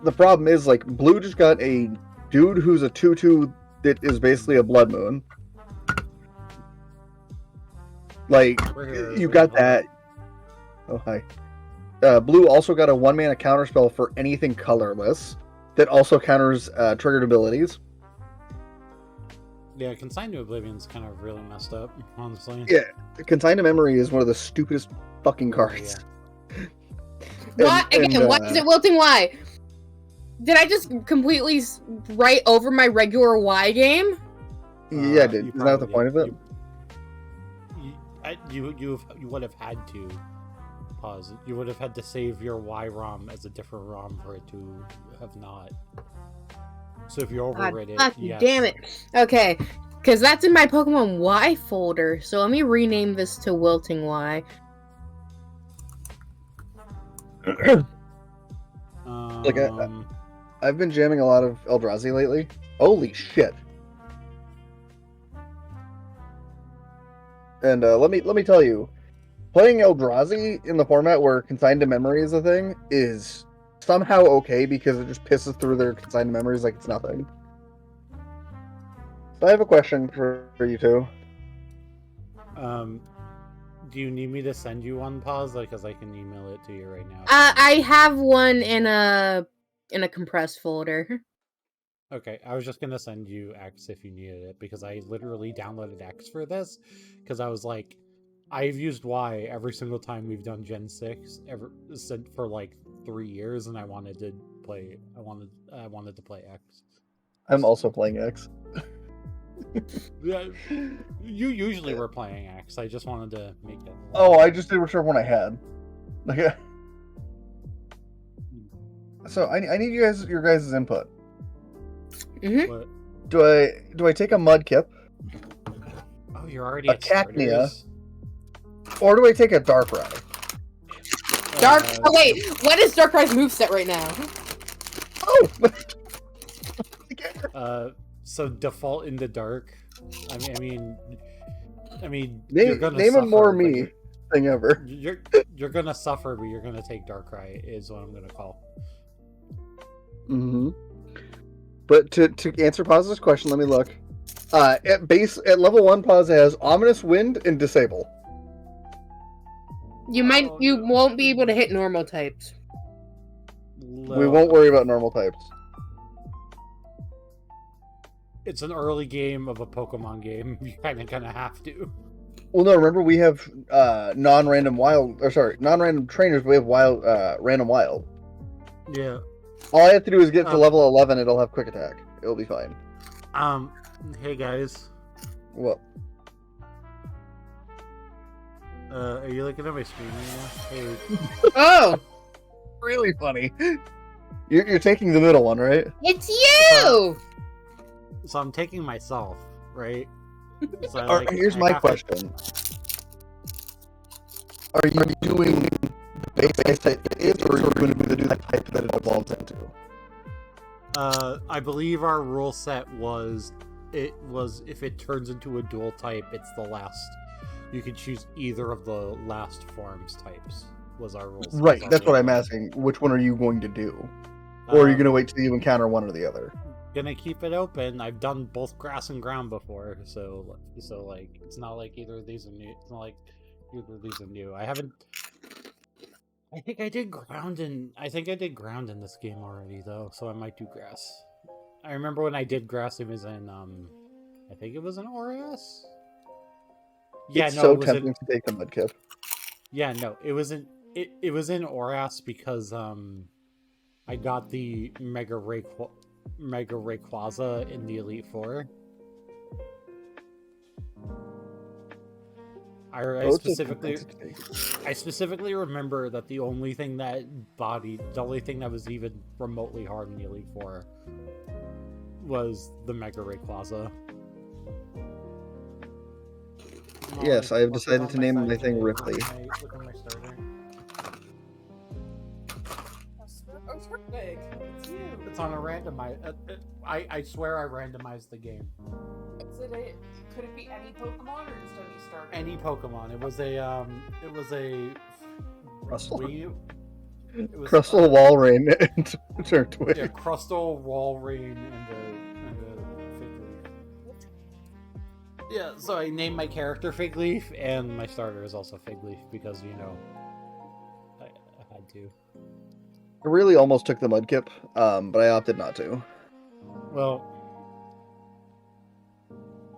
the problem is, like, Blue just got a dude who's a 2/2 that is basically a Blood Moon. Like, you got that. Oh, hi. Blue also got a 1-mana counterspell for anything colorless that also counters triggered abilities. Yeah, Consigned to Oblivion's kind of really messed up, honestly. Yeah, Consigned to Memory is one of the stupidest fucking cards. Why? Again, why is it wilting? Why? Did I just completely write over my regular Y game? Yeah, I did. Isn't that the point of it? You would have had to pause. You would have had to save your Y ROM as a different ROM for it to have not. So if you overwrite it, yes. Damn it. Okay, because that's in my Pokemon Y folder. So let me rename this to Wilting Y. Like I've been jamming a lot of Eldrazi lately. Holy shit! And let me tell you, playing Eldrazi in the format where Consigned to Memory is a thing is somehow okay because it just pisses through their Consigned to Memories like it's nothing. So I have a question for you two. Do you need me to send you one, Pause? Because I can email it to you right now. I have one in a compressed folder. Okay, I was just gonna send you X if you needed it, because I literally downloaded X for this, because I was like, I've used Y every single time we've done Gen 6 for like 3 years, and I wanted to play X. I'm also playing X. Yeah, you usually were playing X. I just wanted to make that. Oh, I just did whichever one I had. Okay. So I need your guys' input. Mm-hmm. Do I take a Mudkip? Oh, you're already a Cacnea, or do I take a Darkrai? Oh wait, what is Darkrai's moveset right now? Oh. So default in the dark. I mean, you're gonna name a more me thing ever. You're gonna suffer, but you're gonna take Darkrai is what I'm gonna call. Mm-hmm. But to answer Paz's question, let me look. At level 1, Paz has Ominous Wind and Disable. You won't be able to hit normal types. We won't worry about normal types. It's an early game of a Pokemon game. You're kind of gonna have to. Well, no. Remember, we have non-random trainers. But we have random wild. Yeah. All I have to do is get to level 11. It'll have quick attack. It'll be fine. Hey guys. What? Are you looking at my screen right now? Hey. Oh. Really funny. You're taking the middle one, right? It's you. So I'm taking myself, right? So here's my question. Are you doing the base type it is, or are you going to do the type that it evolves into? I believe our rule set was if it turns into a dual type, it's the last. You could choose either of the last forms types. Was our rule set. Right, that's what I'm asking. Which one are you going to do? Or are you going to wait till you encounter one or the other? Gonna keep it open. I've done both grass and ground before, so like it's not like either of these are new. It's not like either of these are new. I think I did ground in this game already though, so I might do grass. I remember when I did grass, it was in I think it was in ORAS. Yeah, it's no, so it was tempting to take the Mudkip. Yeah, no, it was in ORAS because I got the Mega Rayquaza in the Elite Four. I specifically remember that the only thing that was even remotely hard in the Elite Four was the Mega Rayquaza. Yes, I have decided to name my thing Ripley. Look at my starter. Oh, perfect. It's you. It's on a randomizer. I swear I randomized the game. Could it be any Pokemon or just any starter? Any Pokemon. It was a Russell. It was, Crustal Walrein and Turtwig. Yeah, Crustal, Walrein, and a Fig Leaf. Yeah, so I named my character Fig Leaf, and my starter is also Fig Leaf because, you know, I had to. I really almost took the Mudkip, but I opted not to. Well,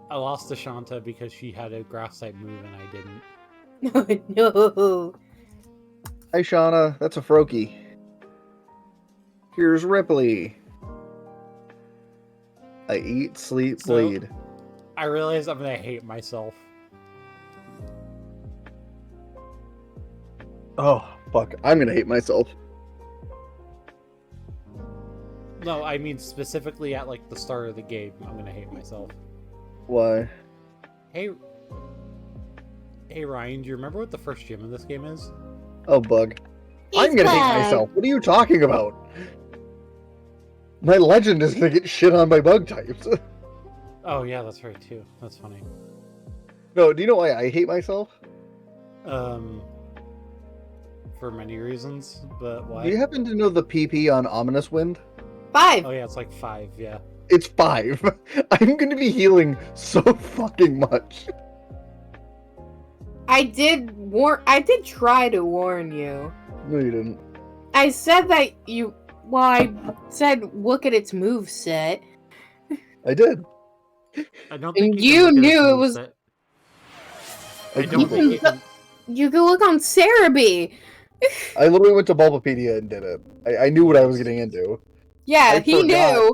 I lost to Shanta because she had a grass type move and I didn't. No. Hi, Shauna. That's a Froakie. Here's Ripley. I eat, sleep, bleed. I realize I'm gonna hate myself. Oh, fuck. I'm gonna hate myself. No, I mean specifically at like the start of the game, I'm gonna hate myself. Why? Hey Ryan, do you remember what the first gym in this game is? Oh, Bug. I'm gonna hate myself. What are you talking about? My legend is gonna get shit on by bug types. Oh yeah, that's right too. That's funny. No, do you know why I hate myself? For many reasons, but why? Do you happen to know the PP on Ominous Wind? 5. Oh yeah, it's like 5, yeah. It's 5. I'm gonna be healing so fucking much. I did try to warn you. No, you didn't. I said that you. Well, I said look at its move set. I did. I don't think And you you can look at knew its it was. moveset. I I don't think you can. You can look on Cerebi. I literally went to Bulbapedia and did it. I knew what I was getting into. Yeah, he knew.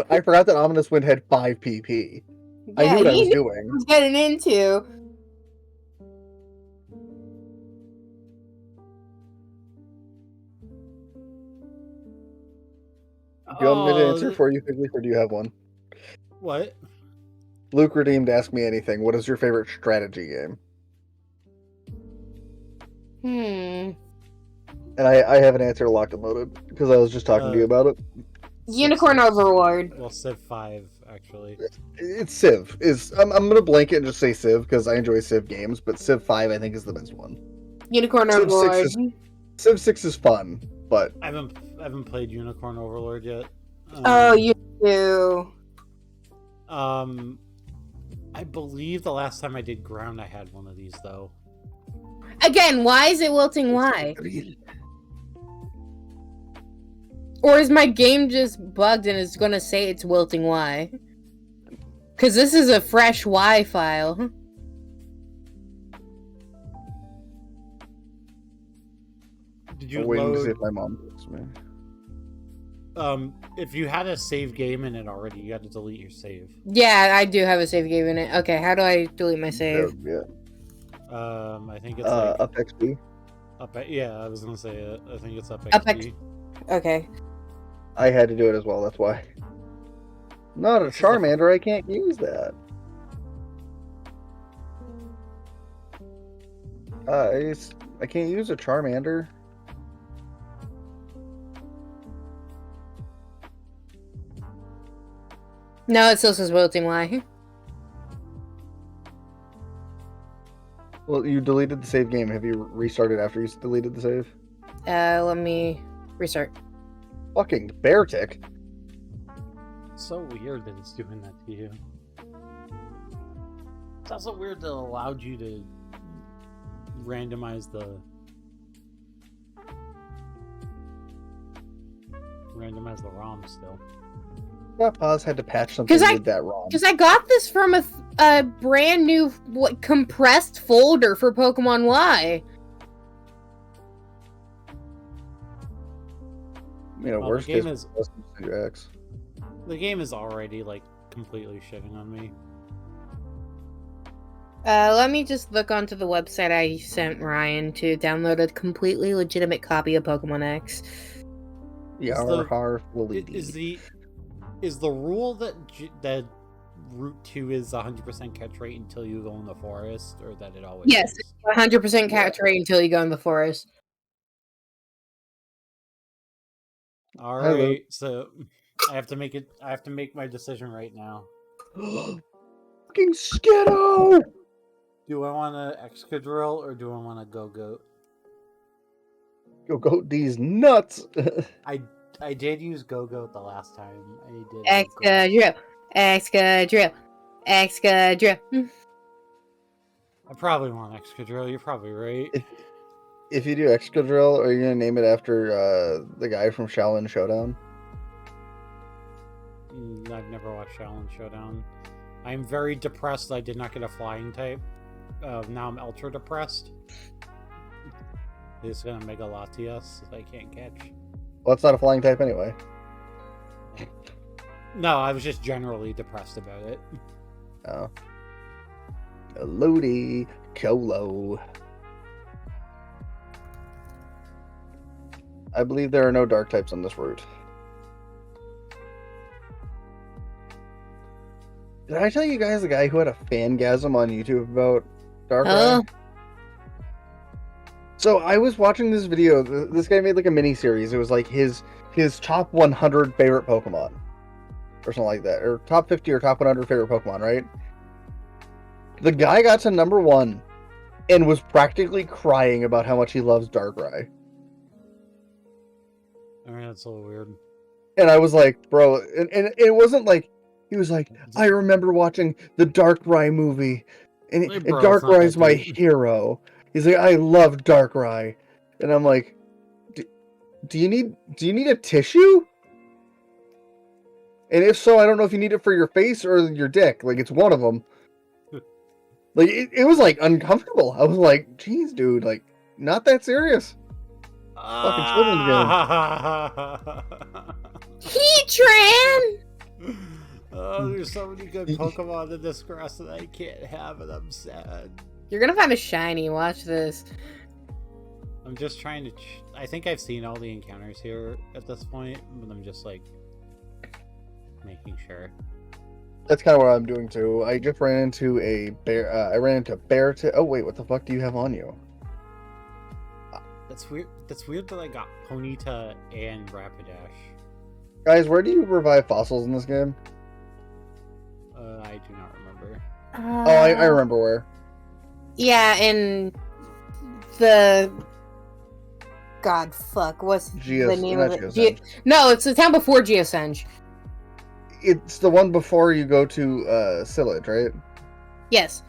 I forgot that Ominous Wind had 5 PP. I Yeah, knew what I he was knew doing. what he was getting into. Do you want me to answer Oh, for you, Figleaf, or do you have one? what? Luke Redeemed Ask Me Anything. What is your favorite strategy game? And I have an answer locked and loaded because I was just talking to you about it. Unicorn Overlord. Well, Civ 5, actually. It's Civ. I'm gonna blanket and just say Civ because I enjoy Civ games, but Civ 5 I think is the best one. Unicorn Civ Overlord. 6 Civ 6 is fun, but I haven't played Unicorn Overlord yet. Oh, you do. I believe the last time I did ground, I had one of these though. Again, why is it wilting? Why? Or is my game just bugged and it's gonna say it's wilting? Why? Because this is a fresh Y file. Did you I'm waiting to see load? if my mom calls me. If you had a save game in it already, you got to delete your save. Yeah, I do have a save game in it. Okay, how do I delete my save? Yeah. I think it's like Up XP. yeah, I was gonna say it. I think it's up Up XP. Okay. I had to do it as well, that's why. Not a Charmander, I can't use that. I can't use a Charmander. No, it still says wilting. Why? Well, you deleted the save game. Have you restarted after you deleted the save? Let me restart. Fucking bear tick. It's so weird that it's doing that to you. It's also weird that it allowed you to randomize the ROM still. Yeah, Paz had to patch something with that wrong. Because I got this from a brand new compressed folder for Pokemon Y. You know, Well, worst the game case, X. The game is already like completely shitting on me. Let me just look onto the website I sent Ryan to download a completely legitimate copy of Pokemon X. Is the rule that that Route 2 is 100% catch rate until you go in the forest, or that it always Yes, is? 100% catch rate until you go in the forest. All right, so I have to make my decision right now. Fucking Skiddo! Do I want to Excadrill or do I want to Go-Goat? Go-Goat D's nuts. I did use Go-Goat the last time. I did. Excadrill. Excadrill. Excadrill. I probably want Excadrill. You're probably right. If you do Excadrill, are you gonna name it after the guy from Shaolin Showdown? I've never watched Shaolin Showdown. I'm very depressed I did not get a flying type. Now I'm ultra depressed. He's gonna Mega Latias I can't catch. Well, it's not a flying type anyway. No, I was just generally depressed about it. Oh. Lodi Colo. I believe there are no dark types on this route. Did I tell you guys the guy who had a fangasm on YouTube about Darkrai? So I was watching this video. This guy made like a mini series. It was like his top 100 favorite Pokemon, or something like that, or top 50 or top 100 favorite Pokemon. Right? The guy got to number 1 and was practically crying about how much he loves Darkrai. I mean, that's a little weird. And I was like, bro, and it wasn't like he was like, I remember watching the Darkrai movie, and Darkrai's my hero. He's like, I love Darkrai, and I'm like, do you need a tissue? And if so, I don't know if you need it for your face or your dick. Like, it's one of them. Like, it was like uncomfortable. I was like, geez, dude, like, not that serious. Fucking children's game. Heatran! Oh, there's so many good Pokemon in this grass that I can't have, and I'm sad. You're gonna find a shiny. Watch this. I'm just trying to... I think I've seen all the encounters here at this point, but I'm just, like, making sure. That's kind of what I'm doing, too. I just ran into a bear... I ran into a bear to... Oh, wait, what the fuck do you have on you? That's weird. That's weird that I got Ponyta and Rapidash. Guys, where do you revive fossils in this game? I do not remember. I remember where. Yeah, in the... God, fuck, what's the name of it? No, it's the town before Geosenge. It's the one before you go to Sillage, right? Yes.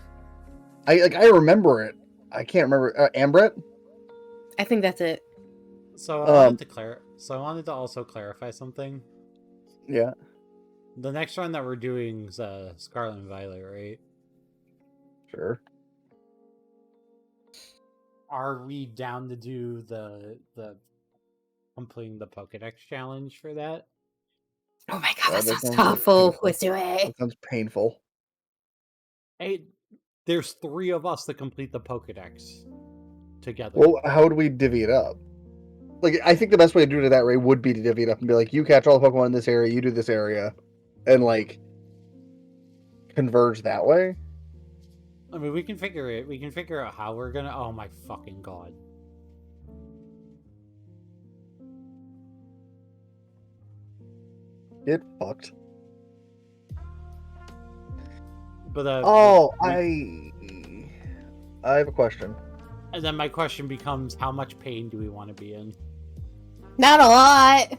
I remember it. I can't remember. Ambret? I think that's it. So I wanted to also clarify something. Yeah. The next one that we're doing is Scarlet and Violet, right? Sure. Are we down to do the completing the Pokédex challenge for that? Oh my god, that sounds awful. Let's do it. That sounds painful. Hey, there's 3 of us that complete the Pokédex together. Well, how would we divvy it up? Like, I think the best way to do it that way would be to divvy it up and be like, you catch all the Pokemon in this area, you do this area, and like converge that way. I mean, we can figure it. We can figure out how we're gonna. Oh my fucking god! Get fucked. But I have a question. And then my question becomes, how much pain do we want to be in? Not a lot.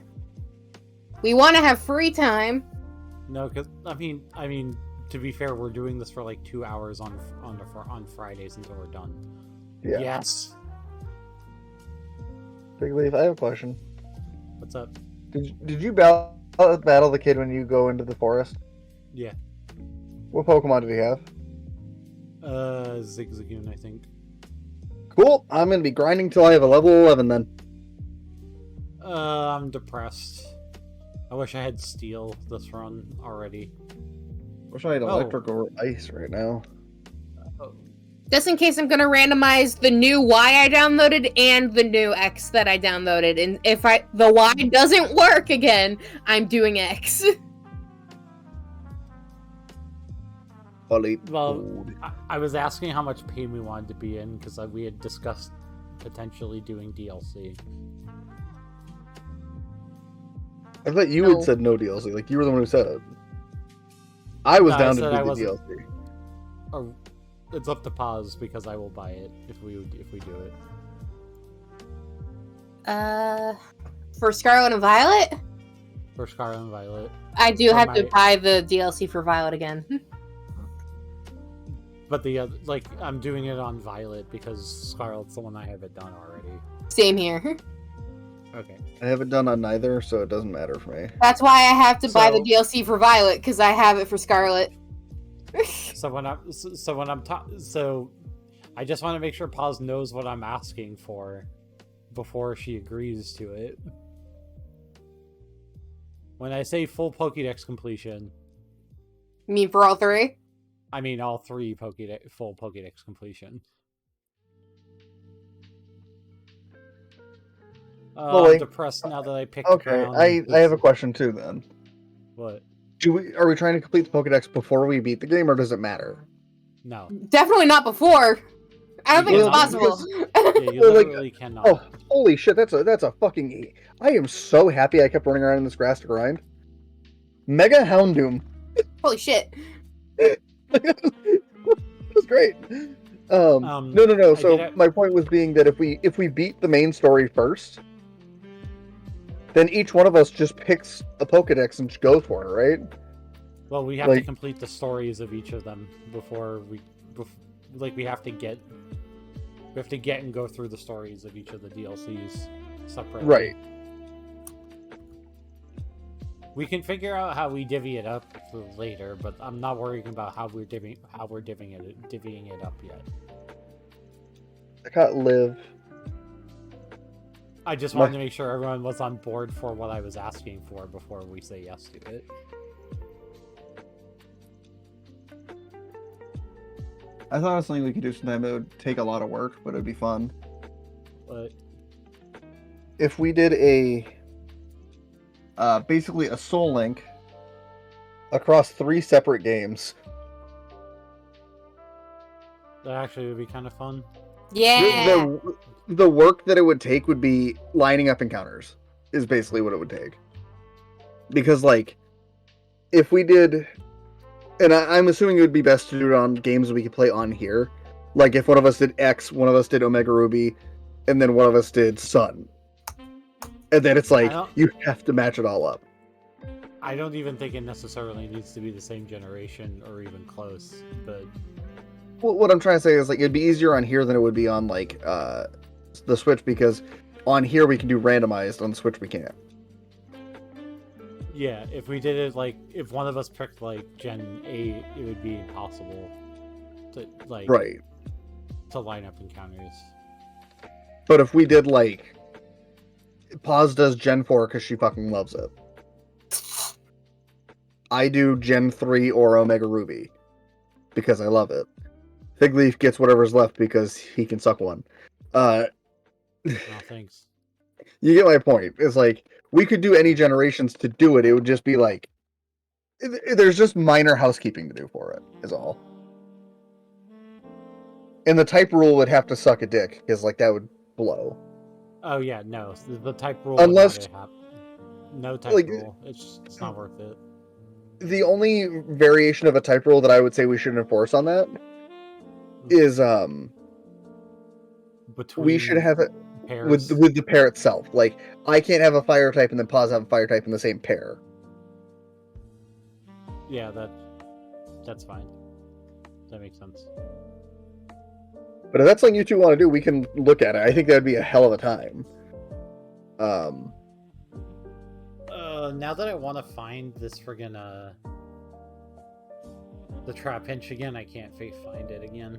We want to have free time. No, because I mean, to be fair, we're doing this for like 2 hours on Fridays until we're done. Yeah. Yes. Big Leaf, I have a question. What's up? Did you battle the kid when you go into the forest? Yeah. What Pokemon did he have? Zigzagoon, I think. Cool. I'm gonna be grinding till I have a level 11 then. I'm depressed. I wish I had Steel this run already. Wish I had Electric or Ice right now. Just in case, I'm gonna randomize the new Y I downloaded and the new X that I downloaded, and if the Y doesn't work again, I'm doing X. Well, I was asking how much pain we wanted to be in because we had discussed potentially doing DLC. I thought you had said no DLC. Like, you were the one who said it. I was down to do the DLC. Oh, it's up to Poz because I will buy it if we do it. For Scarlet and Violet, For Scarlet and Violet. I do For have to my- buy the DLC for Violet again. But the other, like, I'm doing it on Violet because Scarlet's the one I haven't done already. Same here. Okay. I haven't done on neither, so it doesn't matter for me. That's why I have to buy the So- DLC for Violet, because I have it for Scarlet. So when I'm so I just want to make sure Poz knows what I'm asking for before she agrees to it. When I say full Pokédex completion, You mean for all three? I mean all three full Pokédex completion. Well, I'm like- depressed now that I picked. Okay, Brown I have a question too then. What? Are we trying to complete the Pokédex before we beat the game, or does it matter? No. Definitely not before. I don't think Well, it's possible. Yeah, you Well, like, literally cannot. Oh, holy shit, that's a fucking... I am so happy I kept running around in this grass to grind. Mega Houndoom. Holy shit. It was great. No. I So did it- my point was being that if we beat the main story first, then each one of us just picks a Pokédex and just goes for it, right? Well, we have to like- complete the stories of each of them before we, we have to get and go through the stories of each of the DLCs separately. Right. We can figure out how we divvy it up later, but I'm not worrying about how we're divvying it up yet. I can't live. I just wanted to make sure everyone was on board for what I was asking for before we say yes to it. I thought it was something we could do sometime. It would take a lot of work, but it'd be fun. But If we did basically a Soul Link across 3 separate games. that actually would be kind of fun. Yeah. The work that it would take would be lining up encounters, is basically what it would take. Because, like, if we did... And I'm assuming it would be best to do it on games that we could play on here. Like, if one of us did X, one of us did Omega Ruby, and then one of us did Sun. And then it's like, you have to match it all up. I don't even think it necessarily needs to be the same generation or even close, but Well, what I'm trying to say is, like, it'd be easier on here than it would be on, like, the Switch, because on here we can do randomized, on the Switch we can't. yeah, if we did it, like, if one of us picked, like, Gen 8, it would be impossible to, like, Right. to line up encounters. But if we did, like, Paz does Gen 4 because she fucking loves it. I do Gen 3 or Omega Ruby because I love it. Figleaf gets whatever's left because he can suck one. No, thanks. You get my point. It's like, we could do any generations to do it. It would just be like, there's just minor housekeeping to do for it, is all. And the type rule would have to suck a dick, because, like, that would blow. Oh, yeah, no. The type rule Unless- would not happen. No type like- rule. It's not worth it. The only variation of a type rule that I would say we should enforce on that is, Between we should have it pairs. with the pair itself. Like, I can't have a fire type and then Paz have a fire type in the same pair. Yeah, that's fine. That makes sense. But if that's something you two want to do, we can look at it. I think that'd be a hell of a time. Now that I want to find this friggin' the trap hinge again, I can't find it again.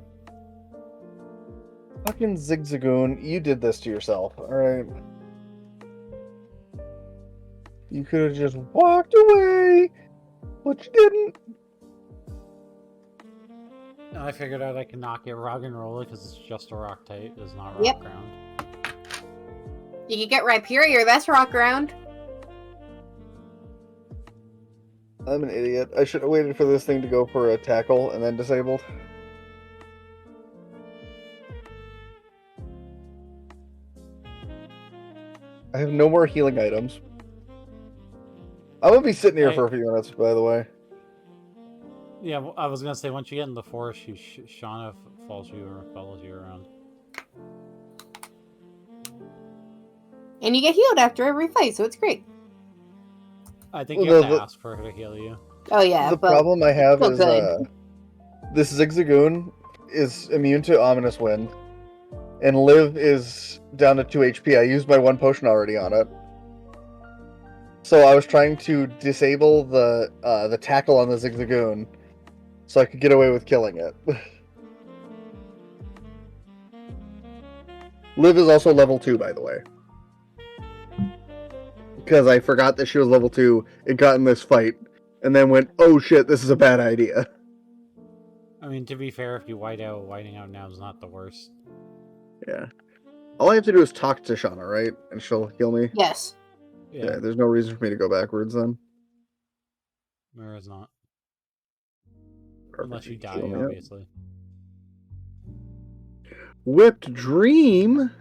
Fucking Zigzagoon, you did this to yourself, alright? You could have just walked away, but you didn't. And I figured out I can knock it rock and roll it because it's just a rock type, it's not rock Yep. ground. You can get Rhyperior, that's rock ground. I'm an idiot. I should have waited for this thing to go for a tackle and then disabled. I have no more healing items. I'm gonna be sitting here for a few minutes, by the way. Yeah, well, I was gonna say once you get in the forest, Shauna follows you around. And you get healed after every fight, so it's great. I think you have to ask for her to heal you. Oh yeah, The but problem I have still is good. this Zigzagoon is immune to Ominous Wind, and Liv is down to 2 HP. I used my 1 potion already on it. So I was trying to disable the tackle on the Zigzagoon so I could get away with killing it. Liv is also level 2, by the way. Because I forgot that she was level 2 and got in this fight, and then went, oh shit, this is a bad idea. I mean, to be fair, if you whiting out now is not the worst. Yeah. All I have to do is talk to Shauna, right? And she'll heal me? Yes. Yeah, there's no reason for me to go backwards then. There is not. Perfect. Unless you die, Heal me up. obviously. Whipped Dream?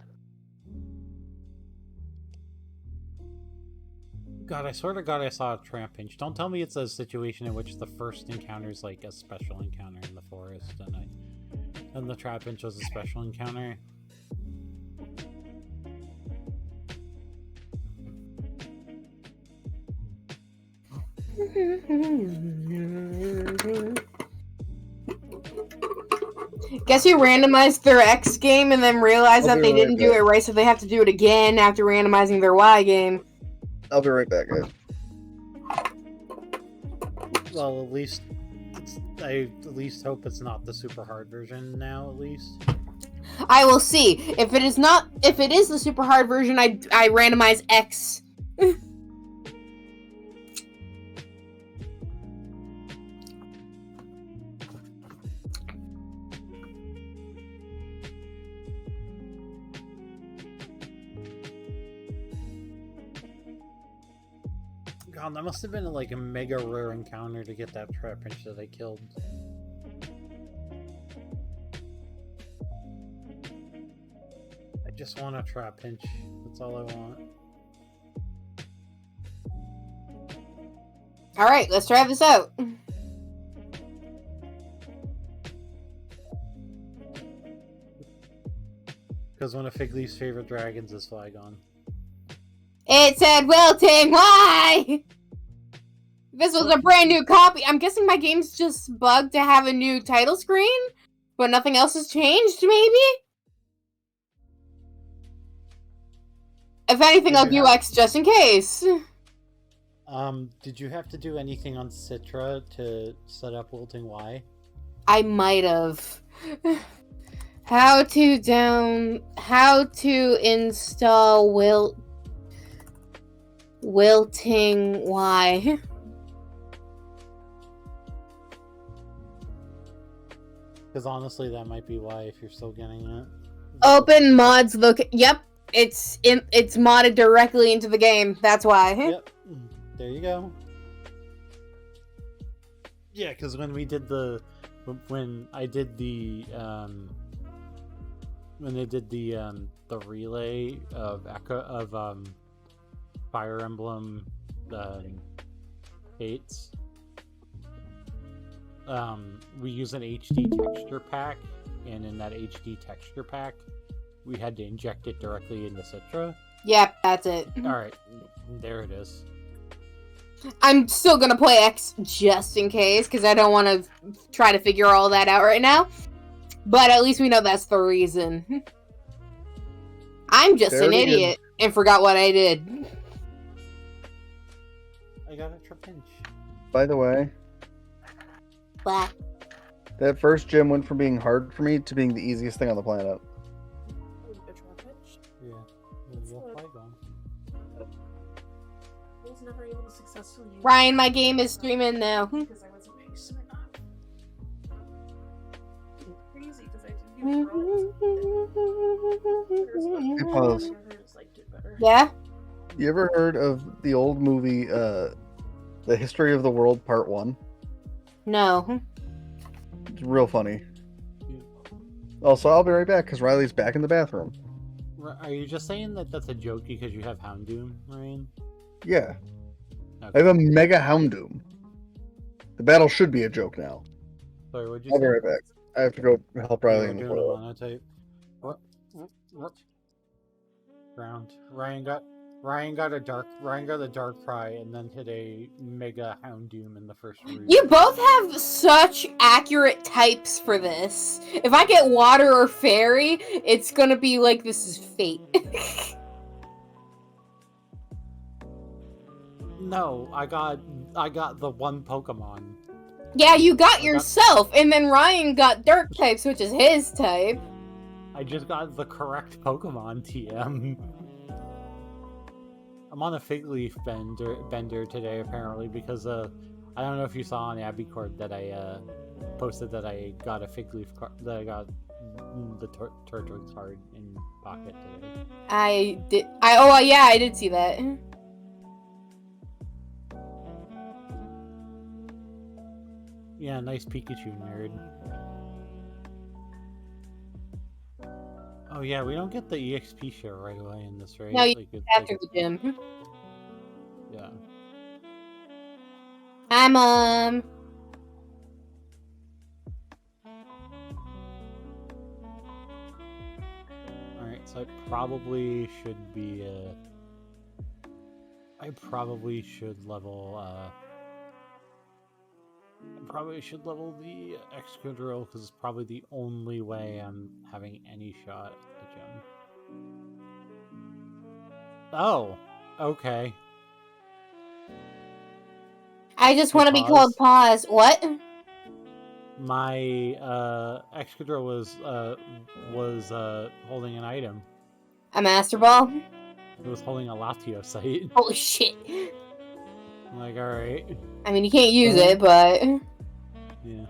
God, I swear to God I saw a trap pinch. Don't tell me it's a situation in which the first encounter is like a special encounter in the forest, and the trap pinch was a special encounter. Guess you randomized their X game and then realized that they didn't do it right, so they have to do it again after randomizing their Y game. I'll be right back, guys. Well, at least I at least hope it's not the super hard version now. At least I will see. If it is not, if it is the super hard version, I randomize X. God, that must have been like a mega rare encounter to get that trap pinch that I killed. I just want a trap pinch. That's all I want. Alright, let's try this out. Because one of Figleaf's favorite dragons is Flygon. It said wilting. Why? This was a brand new copy. I'm guessing my game's just bugged to have a new title screen, but nothing else has changed, maybe? If anything, I'll do X just in case. Did you have to do anything on Citra to set up Wilting Y? I might have. How to install Wilting Y. Because honestly, that might be why if you're still getting it. Open mods look. Yep, it's modded directly into the game. That's why. Yep. There you go. Yeah, because when they did the relay of Fire Emblem Fates, we use an HD texture pack, and in that HD texture pack, we had to inject it directly into Citra. Yep, that's it. Alright, there it is. I'm still gonna play X just in case, because I don't want to try to figure all that out right now. But at least we know that's the reason. I'm just an idiot and forgot what I did. I got a trap pinch. By the way, What? that first gym went from being hard for me to being the easiest thing on the planet. Yeah. I was never able to successfully use Ryan, my game is streaming now. because I wasn't patient enough. Crazy because I didn't use Hey, Pause. Yeah? You ever heard of the old movie, The History of the World Part 1? No. It's real funny. Also, I'll be right back, because Riley's back in the bathroom. Are you just saying that that's a joke because you have Houndoom, Ryan? Yeah. Okay. I have a Mega Houndoom. The battle should be a joke now. Sorry, what'd you I'll say? be right back. I have to go help Riley You're in the doing a toilet. Monotype. What? background. Ryan got a dark cry and then hit a mega Houndoom in the first room. You both have such accurate types for this. If I get water or fairy, it's gonna be like this is fate. No, I got the one Pokemon. Yeah, you got yourself, and then Ryan got dark types, which is his type. I just got the correct Pokemon, TM. I'm on a fig leaf bender today, apparently, because I don't know if you saw on Abby Cord that I posted that I got a fig leaf that I got the Turtwig card in pocket today. I did see that. Yeah, nice Pikachu, nerd. Oh yeah, we don't get the EXP share right away in this, right? No, you like, after the gym. Yeah. Hi, Mom. Alright, so I probably should be, I probably should level the Excadrill, because it's probably the only way I'm having any shot at the gym. Oh, okay. I just want to be called Pause. What? My Excadrill was holding an item. A Master Ball? It was holding a Latiosite. Holy shit. I'm like, alright. I mean, you can't use it, but... Yeah.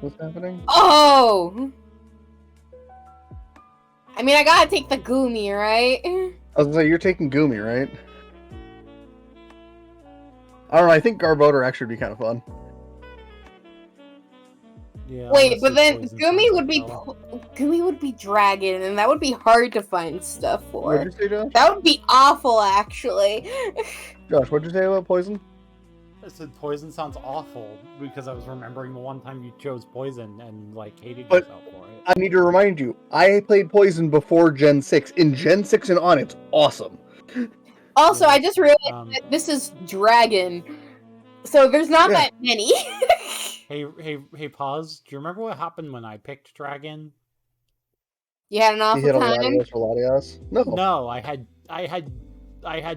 What's happening? Oh! I mean, I gotta take the Goomy, right? I was gonna say, you're taking Goomy, right? I don't know, I think Garbodor actually would be kind of fun. Yeah, Wait, but then Poison Goomy sounds would be Dragon, and that would be hard to find stuff for. What'd you say, Josh? That would be awful, actually. Josh, what'd you say about Poison? I said poison sounds awful because I was remembering the one time you chose poison and like hated But- yourself for it. I need to remind you, I played Poison before Gen 6. In Gen 6 and on, it's awesome. Also, I just realized Um, that this is Dragon, so there's not Yeah. that many. Hey, pause. Do you remember what happened when I picked Dragon? You had an You awful hit a time? Latios for Latios? No. No, I had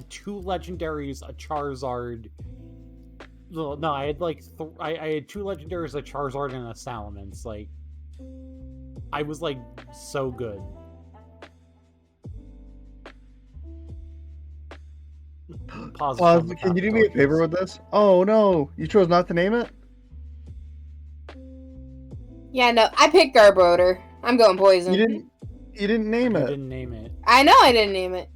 two legendaries, a Charizard. No, I had like I had two legendaries, a Charizard, and a Salamence. Like, I was like so good. Pause. Can you do me a favor with this? Oh no, you chose not to name it? Yeah, no, I picked Garbodor. I'm going Poison. You didn't name You it. didn't name it. I know I didn't name it.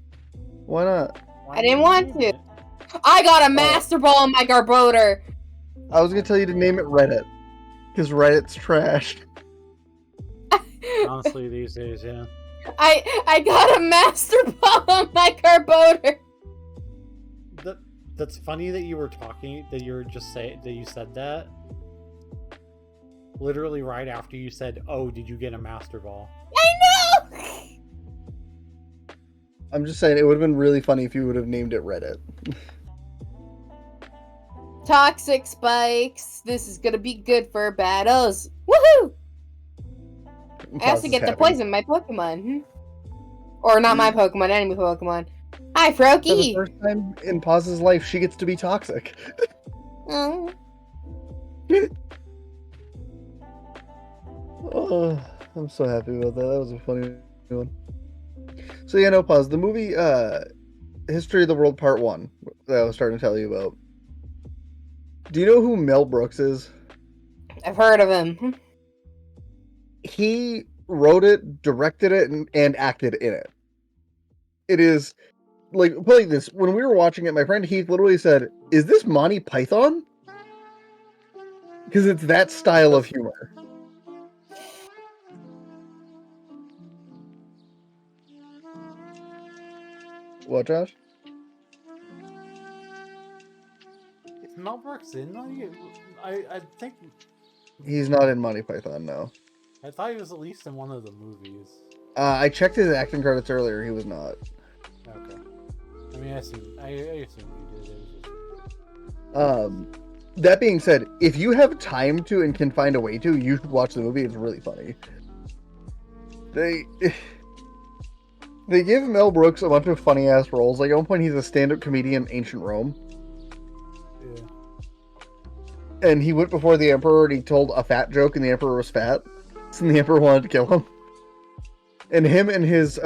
Why not? Why I didn't didn't you want name to. it? I got a Master Ball in my Garbodor. I was gonna tell you to name it Reddit. Because Reddit's trash. Honestly, these days, yeah. I got a Master Ball on my Garbodor. That's funny that you were talking, that you were just saying, that you said that. Literally right after you said, oh, did you get a Master Ball? I know! I'm just saying, it would have been really funny if you would have named it Reddit. Toxic Spikes. This is gonna be good for battles. Woohoo! I have to get to poison my Pokemon. Or not my Pokemon, enemy Pokemon. Hi, For the Froakie! first time in Paz's life, she gets to be toxic. Oh. Oh, I'm so happy about that. That was a funny one. So yeah, no, Paz. The movie History of the World Part 1 that I was starting to tell you about. Do you know who Mel Brooks is? I've heard of him. He wrote it, directed it, and acted in it. It is like, put it like this. When we were watching it, my friend Heath literally said, "Is this Monty Python?" Because it's that style of humor. What, Josh? Is Mel Brooks in on you? I think... He's not in Monty Python, no. I thought he was at least in one of the movies. I checked his acting credits earlier. He was not. Okay. mean, I assume you did. It was just... That being said, if you have time to and can find a way to, you should watch the movie. It's really funny. They give Mel Brooks a bunch of funny ass roles. Like at one point, he's a stand-up comedian in ancient Rome. Yeah. And he went before the emperor and he told a fat joke, and the emperor was fat, and the emperor wanted to kill him. And him and his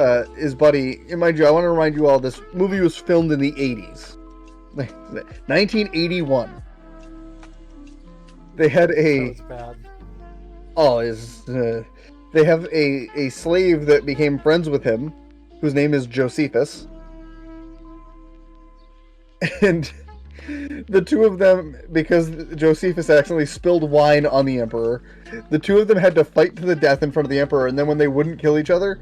buddy, and mind you, I want to remind you all, this movie was filmed in the 80s, 1981. They had a. That was bad. They have a slave that became friends with him, whose name is Josephus, and the two of them, because Josephus accidentally spilled wine on the emperor, the two of them had to fight to the death in front of the emperor. And then when they wouldn't kill each other,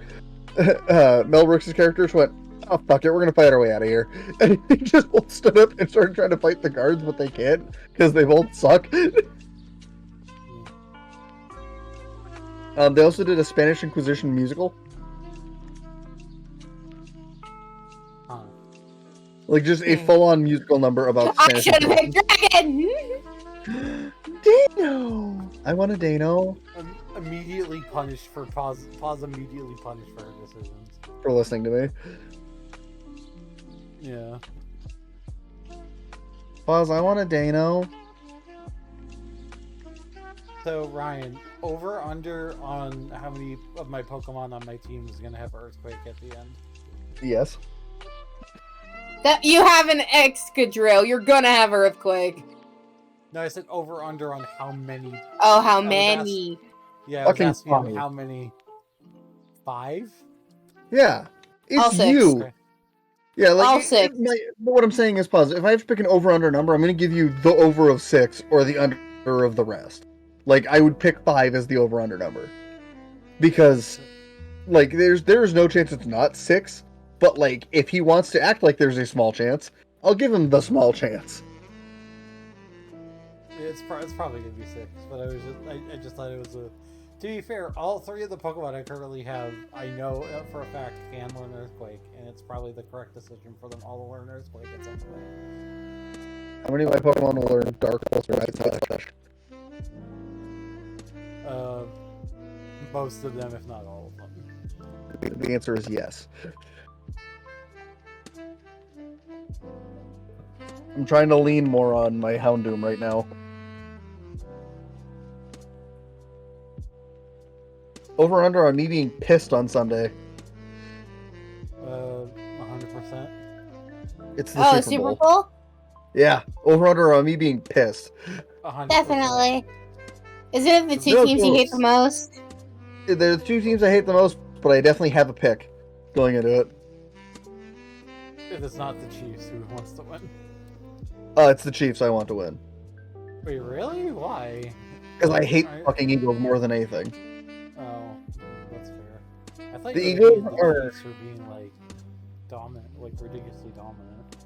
Mel Brooks' characters went, "Oh fuck it, we're gonna fight our way out of here," and they just both stood up and started trying to fight the guards, but they can't because they both suck. They also did a Spanish Inquisition musical. Huh. Like, just a full-on musical number about I Spanish should have Inquisition. picked Dragon! Dano! I want a Dano. Immediately punished for Pause immediately punished for her decisions. For listening to me. Yeah. Pause, I want a Dano. So Ryan, over under on how many of my Pokemon on my team is gonna have Earthquake at the end? Yes. That you have an Excadrill, you're gonna have Earthquake. No, I said over under on how many. Oh, how was many? Yeah, I was Fucking asking him five. how many. 5? Yeah. All It's six. you. Okay. Yeah, like, All six. But what I'm saying is, pause. If I have to pick an over-under number, I'm going to give you the over of 6 or the under of the rest. Like, I would pick 5 as the over-under number. Because, like, there's no chance it's not 6. But, like, if he wants to act like there's a small chance, I'll give him the small chance. It's probably gonna be 6, but I just thought it was a. To be fair, all 3 of the Pokemon I currently have, I know for a fact can learn Earthquake, and it's probably the correct decision for them all to learn Earthquake at some point. How many of my Pokemon will learn Dark Pulse or Ice Slash? Most of them, if not all of them. The answer is yes. I'm trying to lean more on my Houndoom right now. Over under on me being pissed on Sunday. 100%. It's the Super Bowl. Yeah, over under on me being pissed. 100%. Definitely. Isn't it the two No, teams you hate the most? There's 2 teams I hate the most, but I definitely have a pick going into it. If it's not the Chiefs, who wants to win? It's the Chiefs I want to win. Wait, really? Why? Because I hate Alright. fucking Eagles more than anything. Oh, that's fair. I thought The you Eagles hated the are- Chiefs for being like dominant, like ridiculously dominant.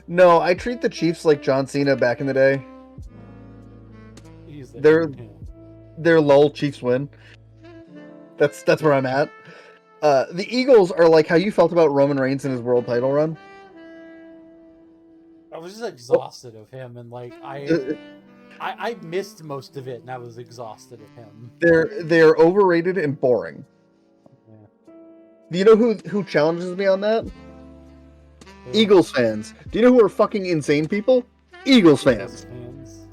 No, I treat the Chiefs like John Cena back in the day. He's They're- yeah. They're lull, Chiefs win. That's where I'm at. The Eagles are like how you felt about Roman Reigns in his world title run. I was just exhausted of him, and like I missed most of it, and I was exhausted of him. They're overrated and boring. Yeah. Do you know who challenges me on that? Who- Eagles fans. Do you know who are fucking insane people? Eagles fans. fans.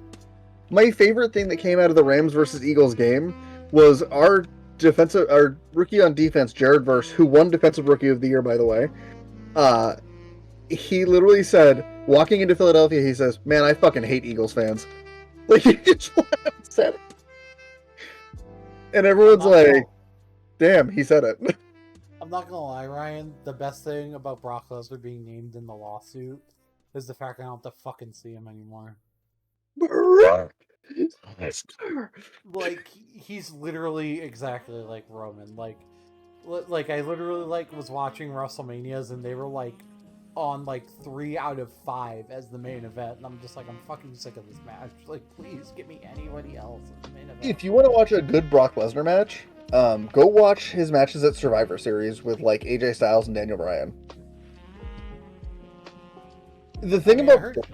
My favorite thing that came out of the Rams versus Eagles game was our rookie on defense, Jared Verse, who won Defensive Rookie of the Year, by the way. He literally said, walking into Philadelphia, he says, "Man, I fucking hate Eagles fans." Like, he just flat out said it. And everyone's like, damn, he said it. I'm not gonna lie, Ryan. The best thing about Brock Lesnar being named in the lawsuit is the fact I don't have to fucking see him anymore. Brock Lesnar. Like, he's literally exactly like Roman. Like I literally was watching WrestleManias, and they were like on like 3 out of 5 as the main event, and I'm just like, I'm fucking sick of this match. Like, please give me anybody else as the main event. If you want to watch a good Brock Lesnar match, go watch his matches at Survivor Series with like AJ Styles and Daniel Bryan. The thing I about heard it's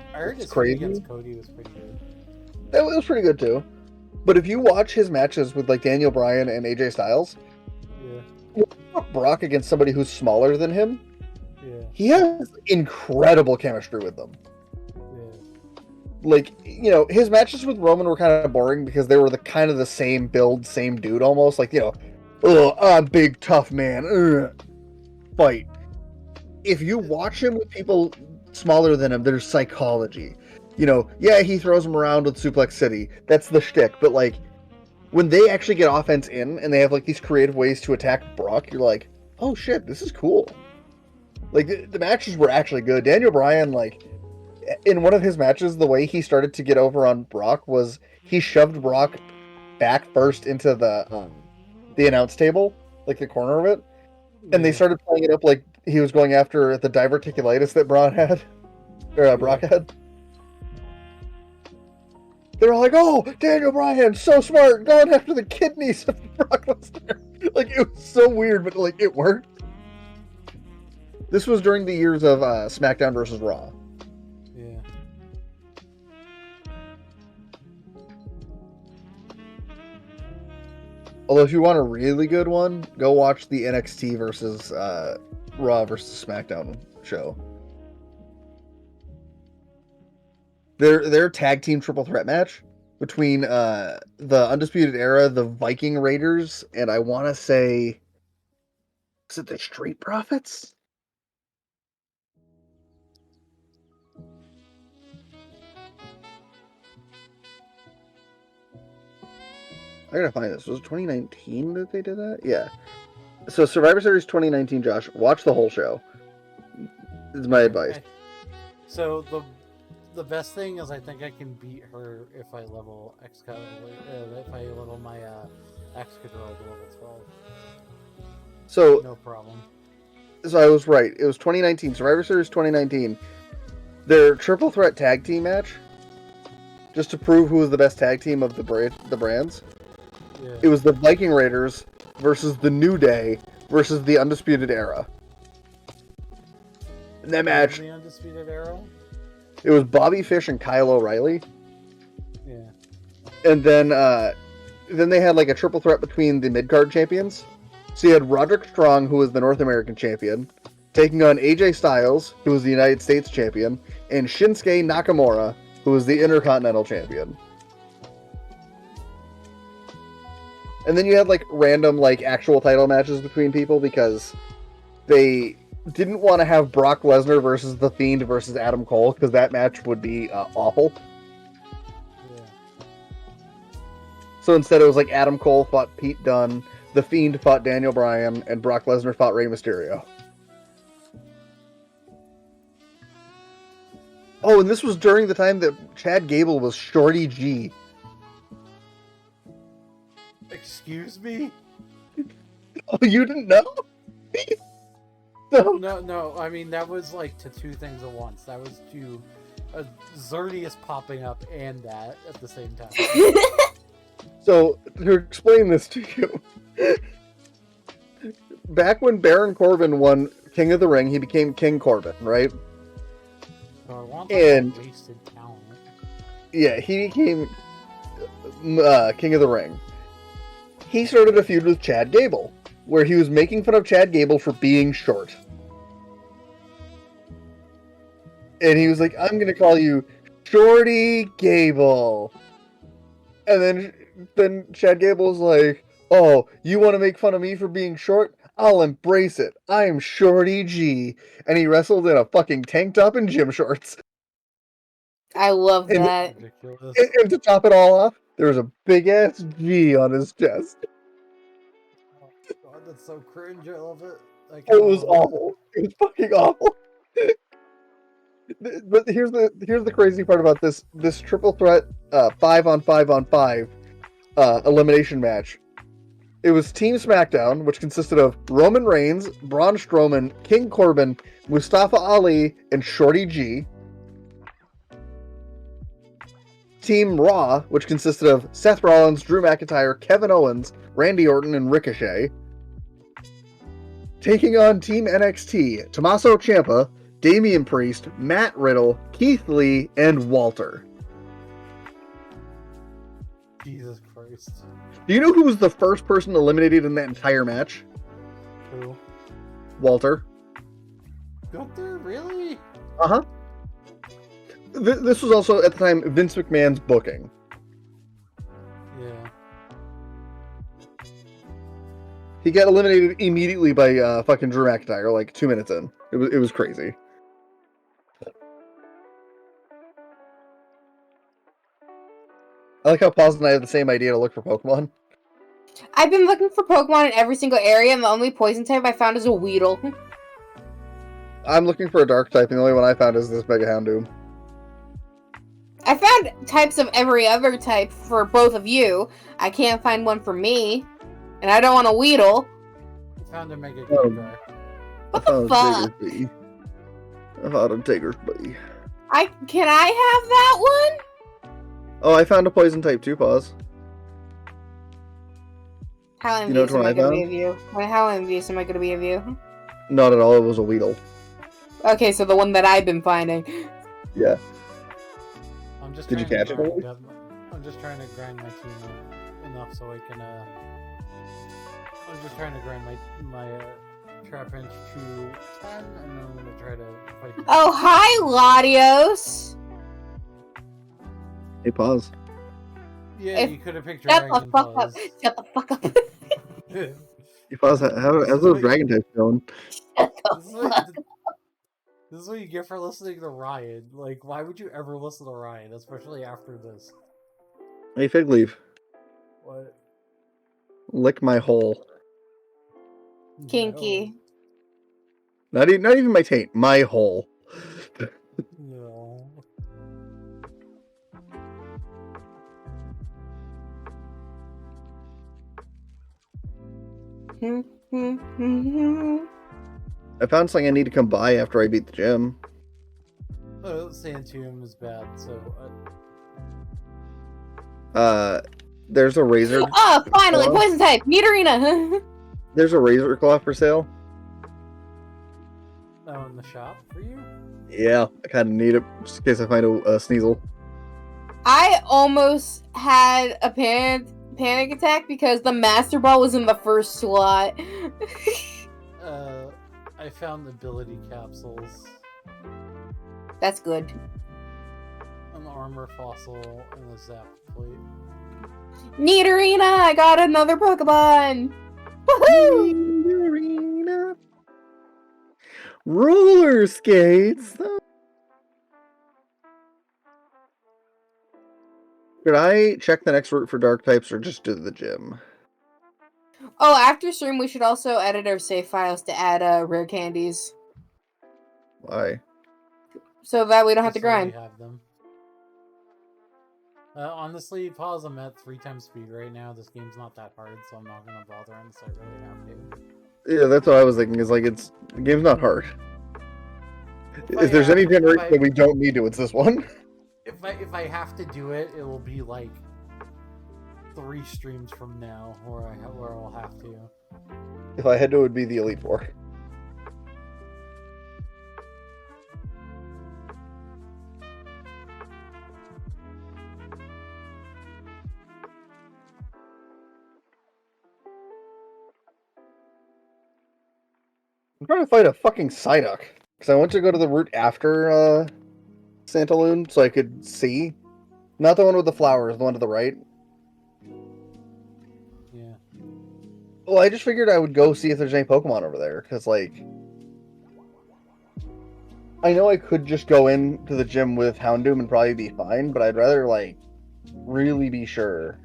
his feud crazy. against Cody was pretty good. That was pretty good too. But if you watch his matches with like Daniel Bryan and AJ Styles, Yeah, Brock against somebody who's smaller than him, yeah, he has incredible chemistry with them. yeah. Like, you know, his matches with Roman were kind of boring because they were the kind of the same build, same dude almost. Like, you know, oh, I'm big tough man. Fight. If you watch him with people smaller than him, there's psychology. You know, yeah, he throws them around with Suplex City. That's the shtick. But like, when they actually get offense in and they have like these creative ways to attack Brock, you're like, oh shit, this is cool. Like the matches were actually good. Daniel Bryan, like in one of his matches, the way he started to get over on Brock was he shoved Brock back first into the announce table, like the corner of it, and they started playing it up like he was going after the diverticulitis that Braun had, or Brock had. They're all like, "Oh, Daniel Bryan, so smart, going after the kidneys of Brock Lesnar." Like it was so weird, but like it worked. This was during the years of SmackDown versus Raw. Yeah. Although if you want a really good one, go watch the NXT versus Raw versus SmackDown show. Their tag team triple threat match between the Undisputed Era, the Viking Raiders, and I want to say, is it the Street Profits? I gotta find this. Was it 2019 that they did that? Yeah. So Survivor Series 2019, Josh, watch the whole show. Is my advice. Okay. So the best thing is I think I can beat her if I level if I level my Excadrill to level 12. So No problem. So I was right. It was 2019. Survivor Series 2019. Their triple threat tag team match, just to prove who was the best tag team of the brands. Yeah. It was the Viking Raiders versus the New Day versus the Undisputed Era. In that match, The Undisputed Era? it was Bobby Fish and Kyle O'Reilly. Yeah. And then they had like a triple threat between the mid-card champions. So you had Roderick Strong, who was the North American champion, taking on AJ Styles, who was the United States champion, and Shinsuke Nakamura, who was the Intercontinental champion. And then you had like random like actual title matches between people because they didn't want to have Brock Lesnar versus The Fiend versus Adam Cole because that match would be awful. Yeah. So instead it was like Adam Cole fought Pete Dunne, The Fiend fought Daniel Bryan, and Brock Lesnar fought Rey Mysterio. Oh, and this was during the time that Chad Gable was Shorty G. Excuse me? Oh, you didn't know? No. No, I mean, that was like to two things at once. That was to Xerneas popping up and that at the same time. So, to explain this to you, back when Baron Corbin won King of the Ring, he became King Corbin, right? So I want And- that wasted talent. Yeah, he became King of the Ring. He started a feud with Chad Gable, where he was making fun of Chad Gable for being short. And he was like, I'm going to call you Shorty Gable. And then Chad Gable's like, oh, you want to make fun of me for being short? I'll embrace it. I'm Shorty G. And he wrestled in a fucking tank top and gym shorts. I love And- that. Ridiculous. And to top it all off, there was a big-ass G on his chest. Oh, God, that's so cringe. I love it. It was awful. It was fucking awful. But here's the crazy part about this triple threat 5-on-5-on-5 elimination match. It was Team SmackDown, which consisted of Roman Reigns, Braun Strowman, King Corbin, Mustafa Ali, and Shorty G. Team Raw, which consisted of Seth Rollins, Drew McIntyre, Kevin Owens, Randy Orton, and Ricochet. Taking on Team NXT, Tommaso Ciampa, Damian Priest, Matt Riddle, Keith Lee, and Walter. Jesus Christ. Do you know who was the first person eliminated in that entire match? Who? Walter. Gunther? Really? Uh-huh. This was also, at the time, Vince McMahon's booking. Yeah. He got eliminated immediately by fucking Drew McIntyre, like 2 minutes in. It was crazy. I like how Paz and I have the same idea to look for Pokemon. I've been looking for Pokemon in every single area, and the only poison type I found is a Weedle. I'm looking for a dark type, and the only one I found is this Mega Houndoom. I found types of every other type for both of you. I can't find one for me. And I don't want a Weedle. I found a Mega Oh. Gengar. What the fuck? I found a Tigger's Bee. Can I have that one? Oh, I found a poison type too, Pause. How You know envious which am one I I going to be found? of you? How envious am I going to be of you? Not at all, it was a Weedle. Okay, so the one that I've been finding. Yeah. I'm just Did you trying to catch it, grind Ollie? up- I'm just trying to grind my team up enough so I can, I'm just trying to grind my trap inch to 10, and then I'm gonna try to fight. Oh, hi, Latios! Hey, Pause. Yeah, if- you could have picked Shut the Dragon fuck up. Pause. Shut the fuck up. Hey, Pause, how's those dragon types going? Shut the This is, fuck what, up. this is what you get for listening to Ryan. Like, why would you ever listen to Ryan, especially after this? Hey, Fig Leaf, What? lick my hole. Kinky. Not even my taint, my hole. No. I found something I need to come by after I beat the gym. Oh, Santium is bad, so... There's a razor. Oh, finally, Claw. poison type! Nidorina! There's a razor claw for sale. Oh, in the shop for you? Yeah, I kind of need it just in case I find a Sneasel. I almost had a panic attack because the Master Ball was in the first slot. I found ability capsules, That's good. an armor fossil, and a zap plate. Nidorina! I got another Pokemon! Woohoo! Roller skates. Should I check the next route for dark types or just do the gym? Oh, after stream, we should also edit our save files to add rare candies. Why? So that we don't have to Just so we grind. have them. Honestly, pause. I'm at 3 times speed right now. This game's not that hard, so I'm not gonna bother unless I really have to. Yeah, that's what I was thinking. Is like the game's not hard. If there's any generation that we don't need to, it's this one. If I have to do it, it will be like 3 streams from now, where I'll have to. If I had to, it would be the Elite Four. I'm trying to fight a fucking Psyduck. Because I went to go to the route after Santaloon so I could see. Not the one with the flowers, the one to the right. Yeah. Well, I just figured I would go see if there's any Pokemon over there. Because, like... I know I could just go into the gym with Houndoom and probably be fine, but I'd rather, like, really be sure.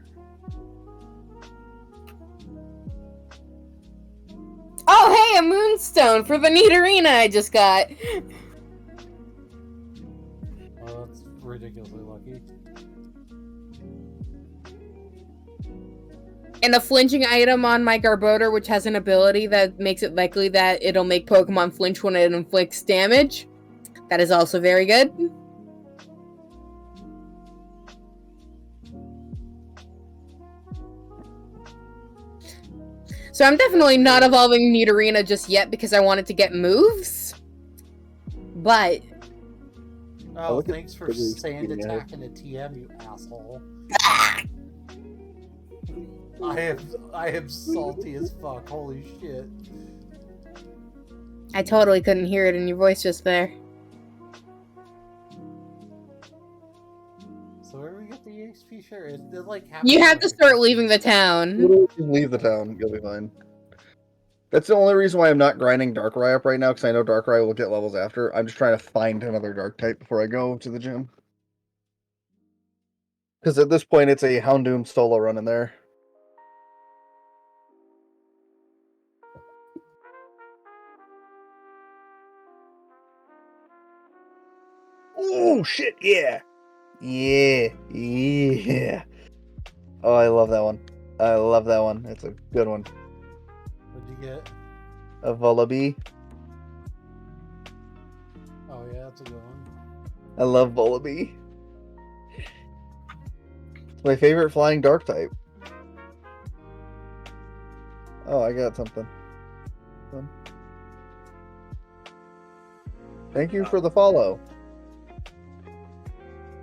Oh, hey, a Moonstone for the Nidorina I just got. Oh, that's ridiculously lucky. And a flinching item on my Garbodor, which has an ability that makes it likely that it'll make Pokemon flinch when it inflicts damage. That is also very good. So I'm definitely not evolving Nidorina just yet because I wanted to get moves. but Oh, look at thanks for the really sand speeding ahead. attacking the TM, you asshole. I am salty as fuck. Holy shit. I totally couldn't hear it in your voice just there. So where do we get the EXP share? It like You have to start leaving the town. Literally just leave the town. You'll be fine. That's the only reason why I'm not grinding Darkrai up right now, because I know Darkrai will get levels after. I'm just trying to find another Dark type before I go to the gym. Because at this point, it's a Houndoom solo run in there. Oh, shit, yeah! Yeah. Oh, I love that one. I love that one. It's a good one. What'd you get? A Vullaby. Oh yeah, that's a good one. I love Vullaby. It's my favorite flying Dark type. Oh, I got something. Thank you for the follow.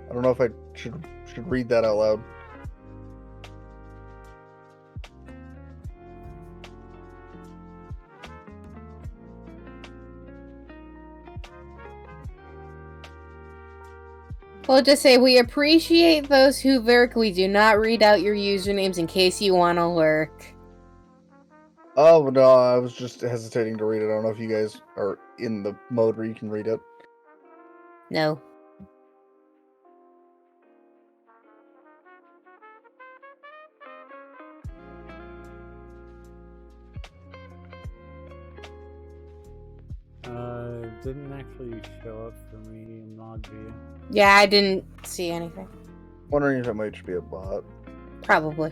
I don't know if I should read that out loud. We'll just say we appreciate those who lurk. We do not read out your usernames in case you want to lurk. Oh, no, I was just hesitating to read it. I don't know if you guys are in the mode where you can read it. No. Didn't actually show up for me in mod view. Yeah, I didn't see anything. Wondering if it might just be a bot. Probably.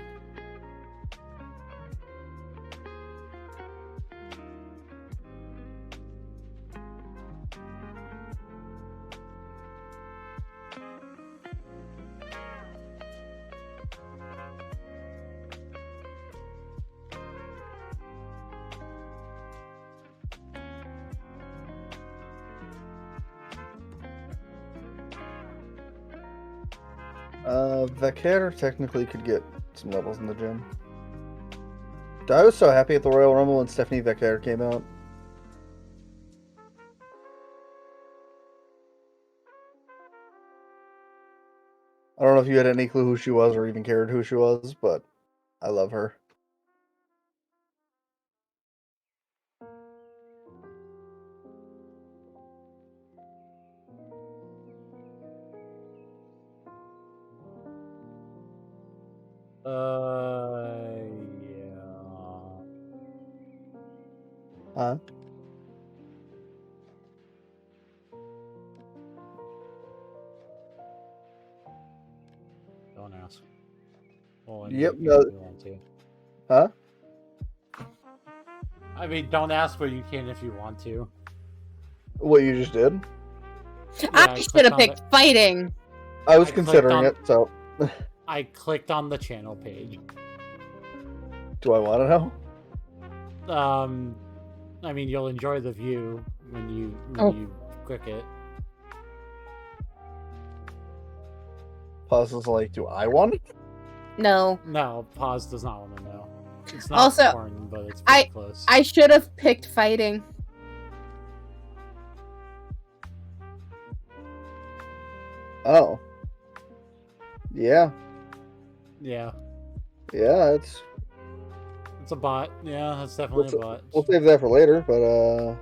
Vecare technically could get some levels in the gym. I was so happy at the Royal Rumble when Stephanie Vecare came out. I don't know if you had any clue who she was or even cared who she was, but I love her. Yeah. Huh? Don't ask. Well, Yep, if no. you want to. Huh? I mean, don't ask, but you can if you want to. What you just did? I should have picked fighting. I was I considering it, so. I clicked on the channel page. Do I want to know? I mean, you'll enjoy the view when you click it. Pause is like, do I want it? No. No, pause does not want to know. It's not Also, important, but it's pretty close. I should have picked fighting. Oh. Yeah. Yeah. Yeah, it's a bot. Yeah, that's definitely a bot. We'll save that for later, but Yeah.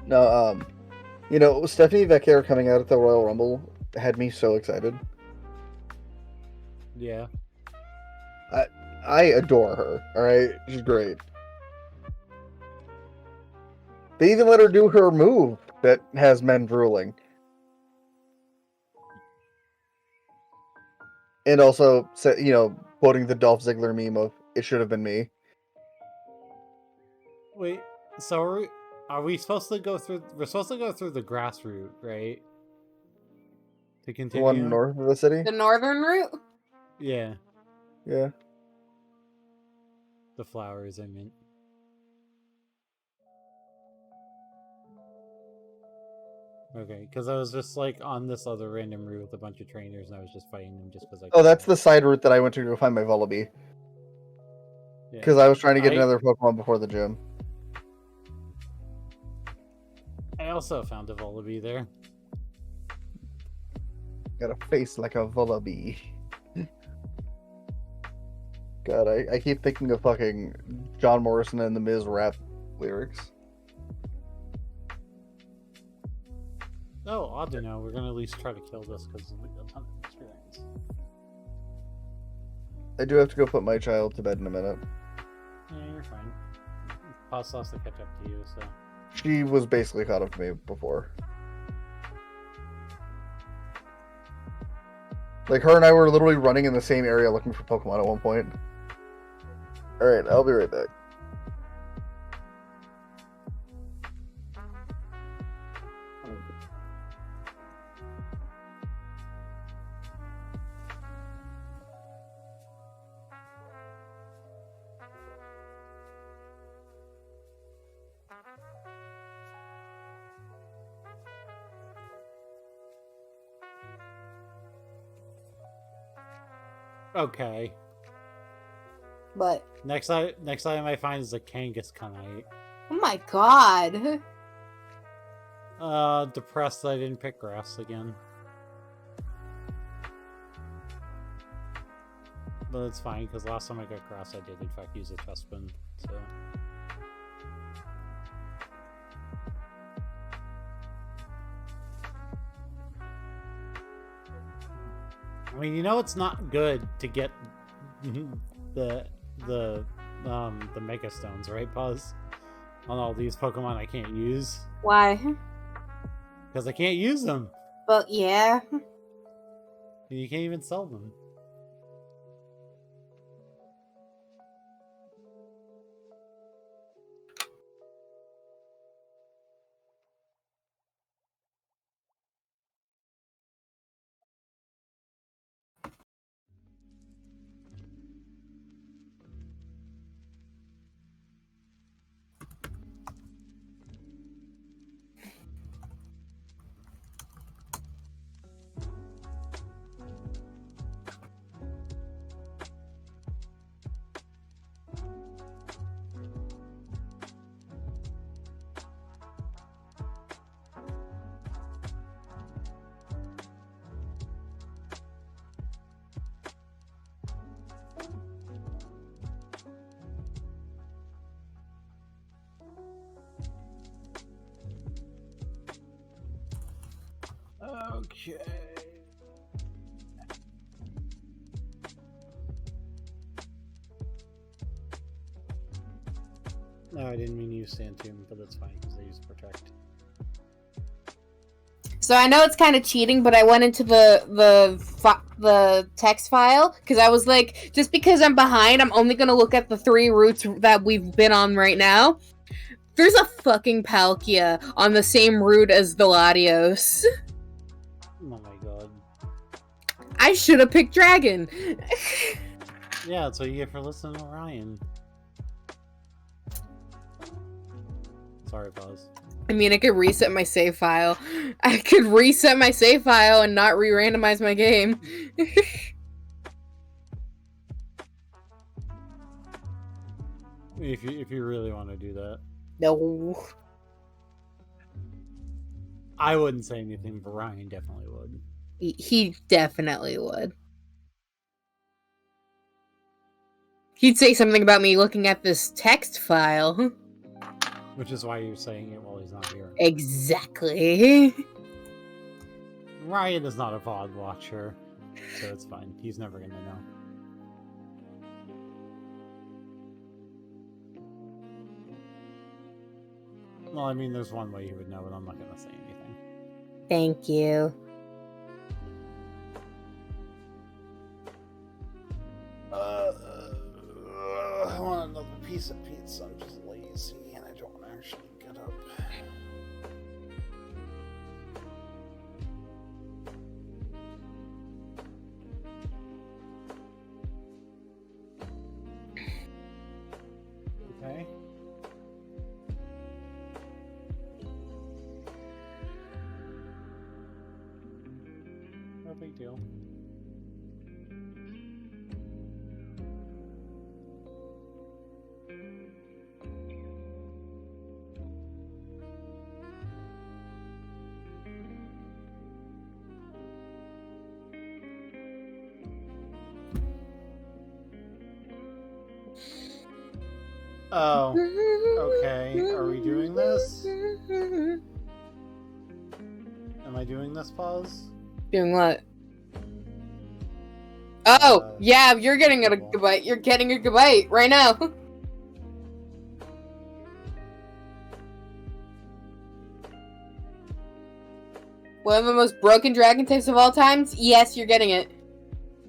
no, you know, Stephanie Vecare coming out at the Royal Rumble had me so excited. Yeah. I adore her. Alright? She's great. They even let her do her move that has men drooling. And also, you know, quoting the Dolph Ziggler meme of, it should have been me. Wait, so are we supposed to go through... We're supposed to go through the grass route, right? To The continue? one north of the city? The northern route? Yeah. Yeah. The flowers, I meant. Okay, because I was just like on this other random route with a bunch of trainers, and I was just fighting them just because I. Oh, that's the side route that I went to go find my Vullaby. Yeah. Because I was trying to get another Pokemon before the gym. I also found a Vullaby there. Got a face like a Vullaby. God, I keep thinking of fucking John Morrison and the Miz rap lyrics. Oh, odd to know. We're gonna at least try to kill this because we got a ton of experience. I do have to go put my child to bed in a minute. Yeah, you're fine. Pause has to catch up to you, so. She was basically caught up to me before. Like, her and I were literally running in the same area looking for Pokemon at one point. Alright, I'll be right back. Okay. But Next item I find is a Kangaskhanite. oh my god. Depressed that I didn't pick grass again. But it's fine, because last time I got grass I did in fact use a chest spin, so... I mean, you know it's not good to get the Mega Stones, right, Puz? On all these Pokemon I can't use. Why? Because I can't use them! But yeah. And you can't even sell them. Okay. No, I didn't mean to use Sand Tomb, but that's fine because I used Protect. So I know it's kind of cheating, but I went into the text file because I was like, just because I'm behind, I'm only gonna look at the 3 routes that we've been on right now. There's a fucking Palkia on the same route as the Latios. Oh my god. I should have picked Dragon. Yeah, that's what you get for listening to Ryan. Sorry, Buzz. I mean, I could reset my save file. I could reset my save file and not re-randomize my game. If you really want to do that. No. I wouldn't say anything, but Ryan definitely would. He definitely would. He'd say something about me looking at this text file. Which is why you're saying it while he's not here. Exactly. Ryan is not a VOD watcher, so it's fine. He's never gonna know. Well, I mean, there's one way you would know, but I'm not gonna say anything. Thank you. I want another piece of pizza. I'm just lazy and I don't actually get up. No big deal. Oh, okay. Are we doing this? Am I doing this, Pause? Doing what? Oh, yeah, you're getting a cool. gigabyte. You're getting a gigabyte right now. One of the most broken dragon types of all times? Yes, you're getting it.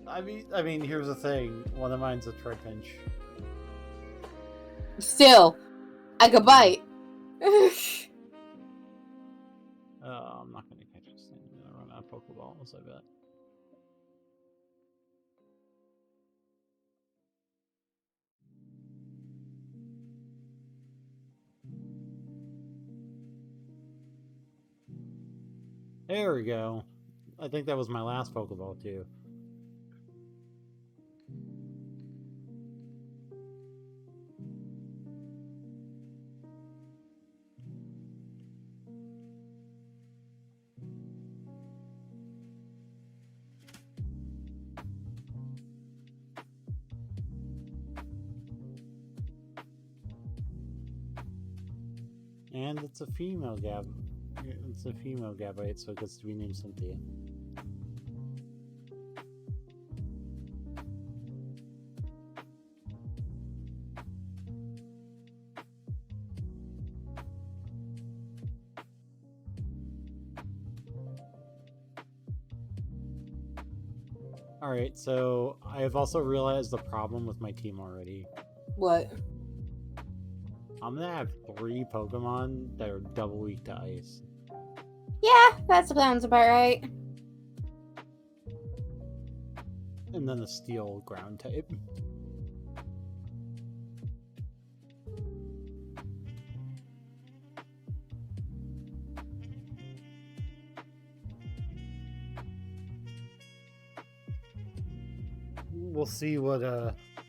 I mean, here's the thing. One of mine's a Tripinch. Still, a gigabyte. I'm not gonna catch this thing. I'm gonna run out of Pokeballs, I bet. There we go. I think that was my last Pokeball, too. And it's a female Gab. It's a female Gabite, so it gets to be named Cynthia. Alright, so I have also realized the problem with my team already. What? I'm gonna have 3 Pokemon that are double weak to ice. Yeah, that sounds about right. And then a steel ground type. We'll see what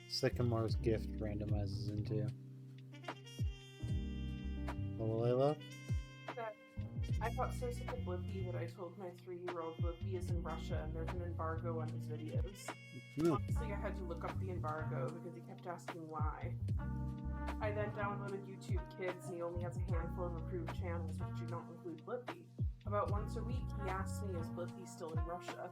Sycamore's gift randomizes into. Layla? I got so sick of Blippi that I told my 3-year-old Blippi is in Russia and there's an embargo on his videos. Obviously, I had to look up the embargo because he kept asking why. I then downloaded YouTube Kids and he only has a handful of approved channels which do not include Blippi. About once a week, he asks me, is Blippi still in Russia?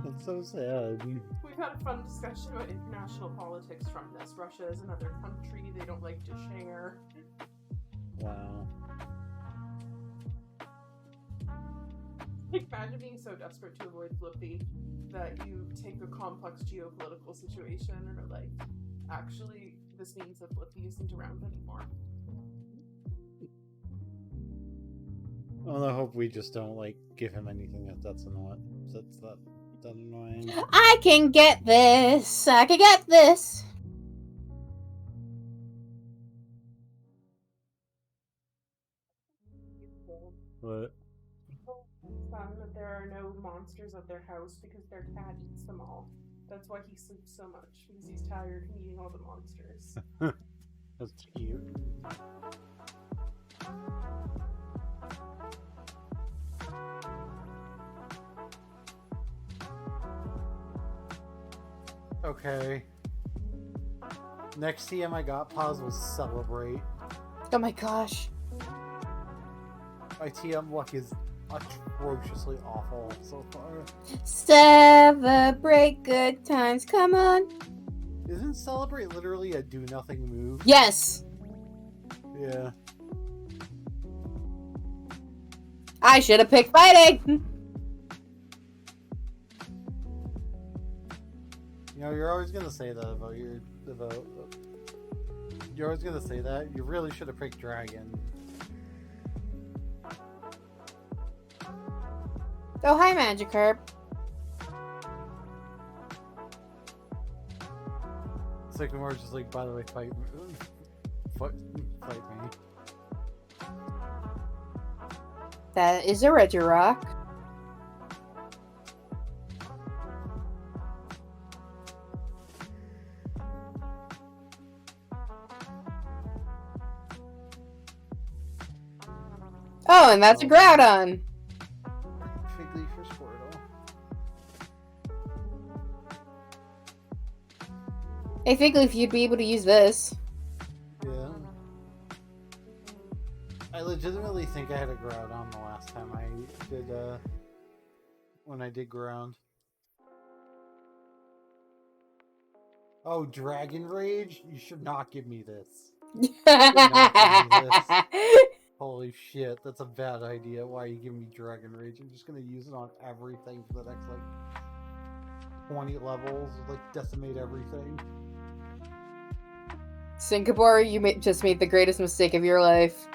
That's so sad. We've had a fun discussion about international politics from this. Russia is another country, they don't like to share. Wow. Like, imagine being so desperate to avoid Blippi that you take a complex geopolitical situation and are like, actually, this means that Blippi isn't around anymore. Well, I hope we just don't, like, give him anything that's annoying. That's annoying. I can get this. I can get this. What? People found that there are no monsters at their house because their cat eats them all. That's why he sleeps so much, because he's tired from eating all the monsters. That's cute. Okay. Next TM I got, Pause was Celebrate. Oh my gosh. My TM luck is atrociously awful so far. Celebrate good times, come on. Isn't Celebrate literally a do-nothing move? Yes. Yeah. I should have picked fighting. You know, you're always gonna say that about You're always gonna say that. You really should have picked Dragon. Oh, hi, Magikarp. Sycamore's just like, by the way, fight me. That is a Regirock. Oh, and that's a Groudon. Fig Leaf for Squirtle. Hey, Figleaf, you'd be able to use this. Yeah. I legitimately think I had a Groudon the last time I did, when I did ground. Oh, Dragon Rage? You should not give me this. Holy shit, that's a bad idea. Why are you giving me Dragon Rage? I'm just gonna use it on everything for the next, like, 20 levels. Like, decimate everything. Singapore, you just made the greatest mistake of your life.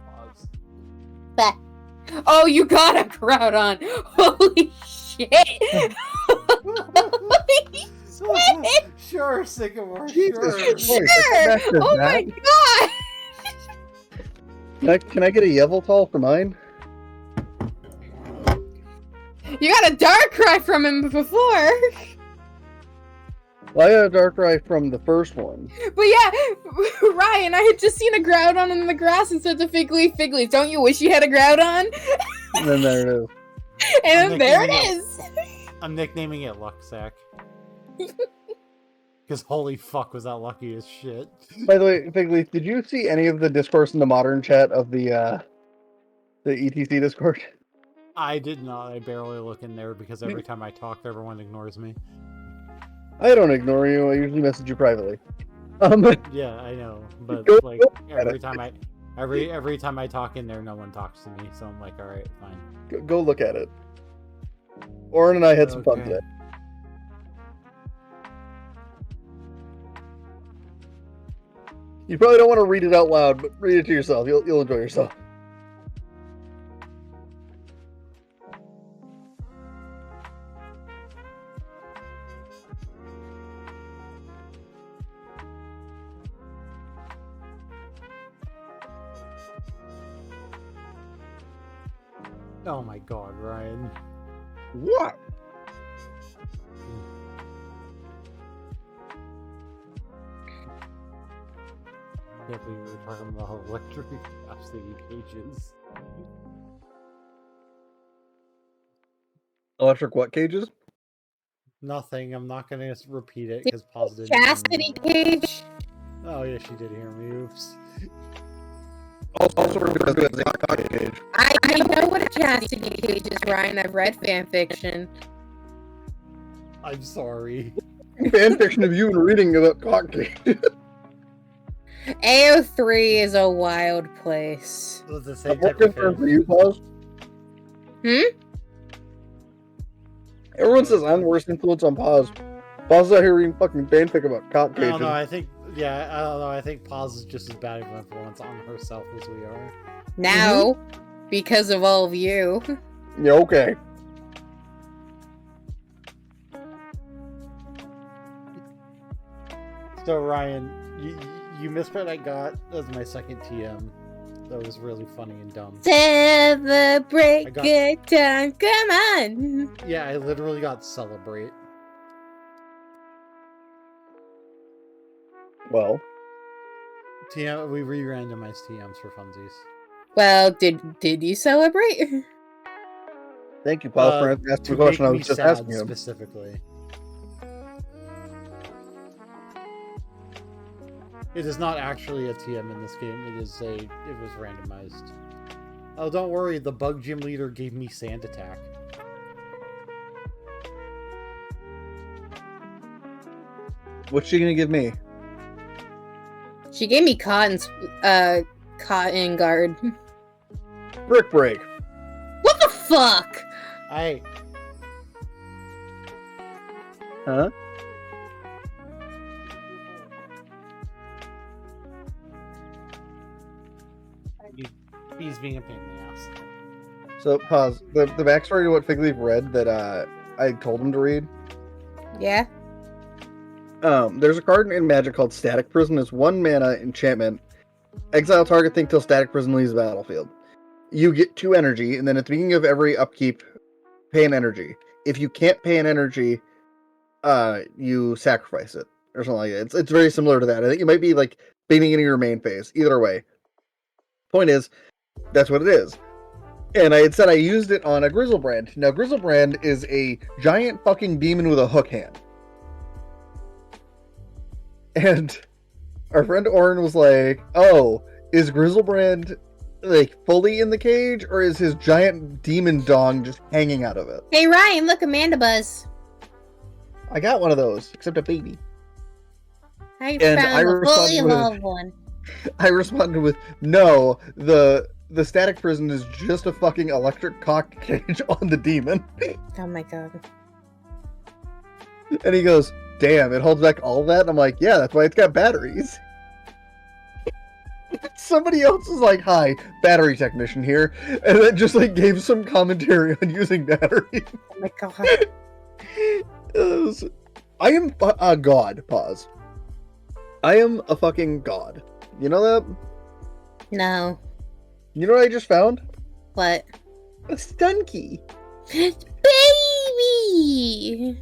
Pause. Bah. Oh, you got a Groudon! Holy shit! Sure, Sycamore, Jesus sure. Christ, Sure! that's Oh my god! Can I get a Yveltal for mine? You got a Darkrai from him before! Well, I got a Darkrai from the first one. But yeah, Ryan, I had just seen a Groudon in the grass and said to Figleaf, Figleaf, don't you wish you had a Groudon? And then there it is. And then there it is! I'm nicknaming it Lucksack. Because holy fuck, was that lucky as shit. By the way, Figleaf, did you see any of the discourse in the modern chat of the ETC Discord? I did not. I barely look in there because every time I talk, everyone ignores me. I don't ignore you. I usually message you privately. Yeah, I know, but Go like look at every it. time every time I talk in there, no one talks to me. So I'm like, all right, fine. Go look at it. Oren and I had some fun Okay. today. You probably don't want to read it out loud, but read it to yourself. You'll enjoy yourself. Oh my god, Ryan. What? Yeah, we were talking about electric capacity cages. Electric what cages? Nothing. I'm not gonna repeat it because Paz didn't hear me. Chastity cage? Oh yeah, she did hear me. Oops. Also because it's a cock cage. I know what a chastity cage is, Ryan. I've read fanfiction. I'm sorry. Fanfiction of you and reading about cock cage. AO3 is a wild place. It was the same I'm type more of concerned for fan. you, Paz. Hmm? Everyone says I'm the worst influence on Paz. Paz is out here reading fucking fanfic about cock I cages. don't know. I think I think Paz is just as bad of an influence on herself as we are. Now, because of all of you. Yeah, okay. So Ryan, you missed what I got as my second TM. That was really funny and dumb. Celebrate I got- good time. Come on. Yeah, I literally got Celebrate. Well, TM, we re-randomized TMs for funsies. Well, did you celebrate? thank you, Paz, for asking To the question I make me was just sad asking him. specifically. It is not actually a TM in this game. It was randomized. Oh, don't worry. The bug gym leader gave me Sand Attack. What's she gonna give me? She gave me cotton guard. Brick break. What the fuck? Huh? He's being a pain in the ass. So, pause. The backstory to what Figleaf read that I told him to read. Yeah. There's a card in Magic called Static Prison. It's 1 mana enchantment. Exile target thing till Static Prison leaves the battlefield. You get 2 energy, and then at the beginning of every upkeep, pay an energy. If you can't pay an energy, you sacrifice it. or something like that. It's very similar to that. I think it might be like beating into your main phase. Either way. Point is, that's what it is. And I had said I used it on a Grizzlebrand. Now, Grizzlebrand is a giant fucking demon with a hook hand. And our friend Oren was like, oh, is Grizzlebrand like fully in the cage, or is his giant demon dong just hanging out of it? Hey Ryan, look, Amanda Buzz. I got one of those, except a baby. I And found I a fully responded with- evolved one. I responded with, no, the static prison is just a fucking electric cock cage on the demon. Oh my god. And he goes, damn, it holds back all that? And I'm like, yeah, that's why it's got batteries. Somebody else was like, hi, battery technician here. And then just like gave some commentary on using batteries. Oh my god. I am a god, pause. I am a fucking god. You know that? No. You know what I just found? What? A stun key. Baby!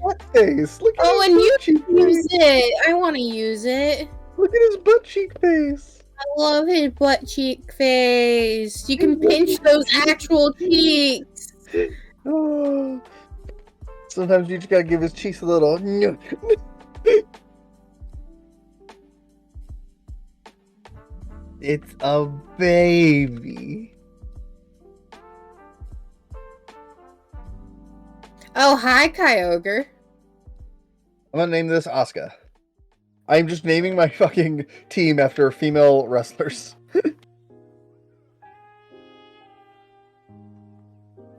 What face? Look at Oh, his and you butt cheek use face. it. I want to use it. Look at his butt cheek face. I love his butt cheek face. You can pinch those actual cheeks. Oh. Sometimes you just gotta give his cheeks a little. It's a baby. Oh, hi, Kyogre. I'm gonna name this Asuka. I'm just naming my fucking team after female wrestlers.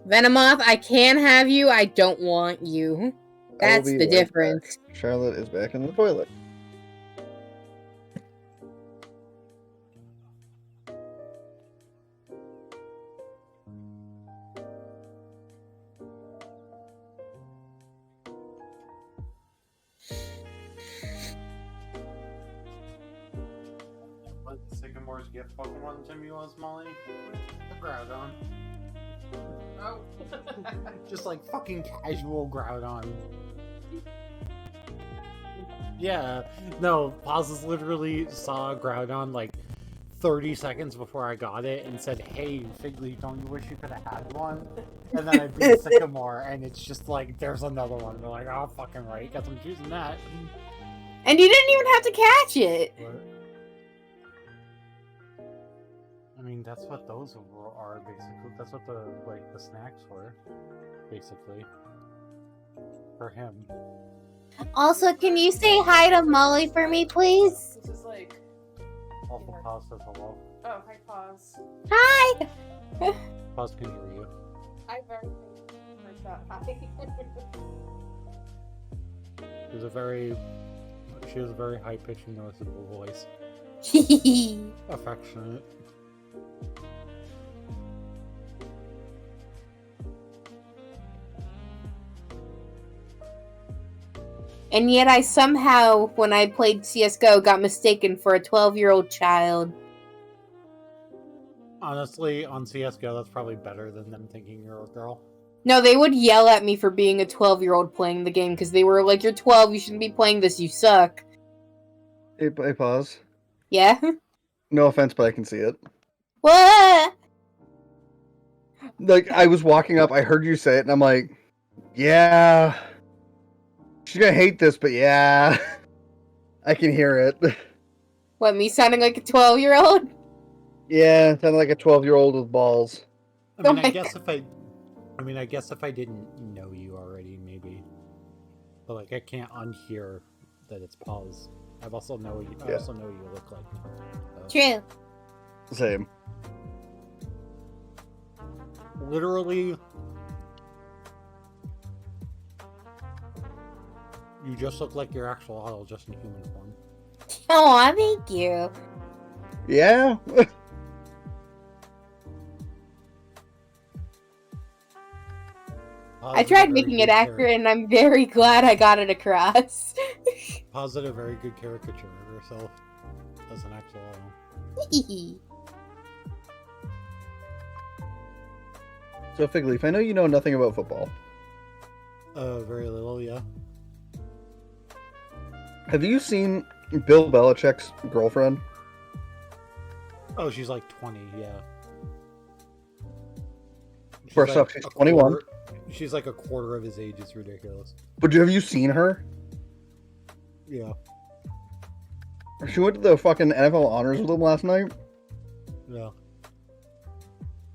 Venomoth, I can have you. I don't want you. That's be the right difference. back. Charlotte is back in the toilet. What Sycamore's gift Pokemon to me was, Molly? The Groudon. Oh. Just like fucking casual Groudon. Yeah, no, Paz's literally saw Groudon like 30 seconds before I got it and said, hey, Figleaf, don't you wish you could have had one? And then I beat Sycamore, and it's just like, there's another one. They're like, oh, fucking right, guess I'm choosing that. And you didn't even have to catch it. What? I mean, that's what those are, basically. That's what the snacks were, basically. For him. Also, can you say hi to Molly for me, please? This is like. Also, Paz says hello. Oh, hi, pause. Hi! Paz can hear you. I very much that hi. She has a very high-pitched and noticeable voice. Affectionate. And yet I somehow, when I played CSGO, got mistaken for a 12-year-old child. Honestly, on CSGO, that's probably better than them thinking you're a girl. No, they would yell at me for being a 12-year-old playing the game, because they were like, you're 12, you shouldn't be playing this, you suck. Hey, pause. Yeah? No offense, but I can see it. What? Like, I was walking up, I heard you say it, and I'm like, yeah. She's gonna hate this, but yeah. I can hear it. What, me sounding like a 12-year-old? Yeah, sounded like a 12-year-old with balls. I mean, Oh I my guess if I didn't know you already, maybe. But like, I can't unhear that it's Paz. I also know what you look like. So. True. Same. Literally, you just look like your actual idol, just in human form. Aw, thank you. Yeah? I tried making it accurate, and I'm very glad I got it across. Paz did a very good caricature of herself as an actual idol. So, Figleaf, I know you know nothing about football. Very little, yeah. Have you seen Bill Belichick's girlfriend? Oh, she's like 20, yeah. First off, she's 21. She's like a quarter of his age. It's ridiculous. But have you seen her? Yeah. She went to the fucking NFL honors with him last night. Yeah.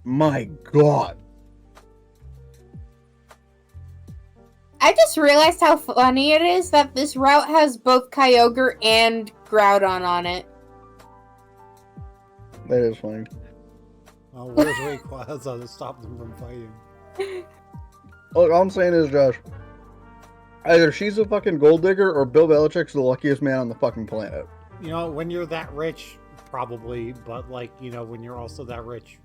My God. I just realized how funny it is that this route has both Kyogre and Groudon on it. That is funny. Where's Rayquaza to stop them from fighting? Look, all I'm saying is, Josh, either she's a fucking gold digger or Bill Belichick's the luckiest man on the fucking planet. You know, when you're that rich, probably, but like, you know, when you're also that rich,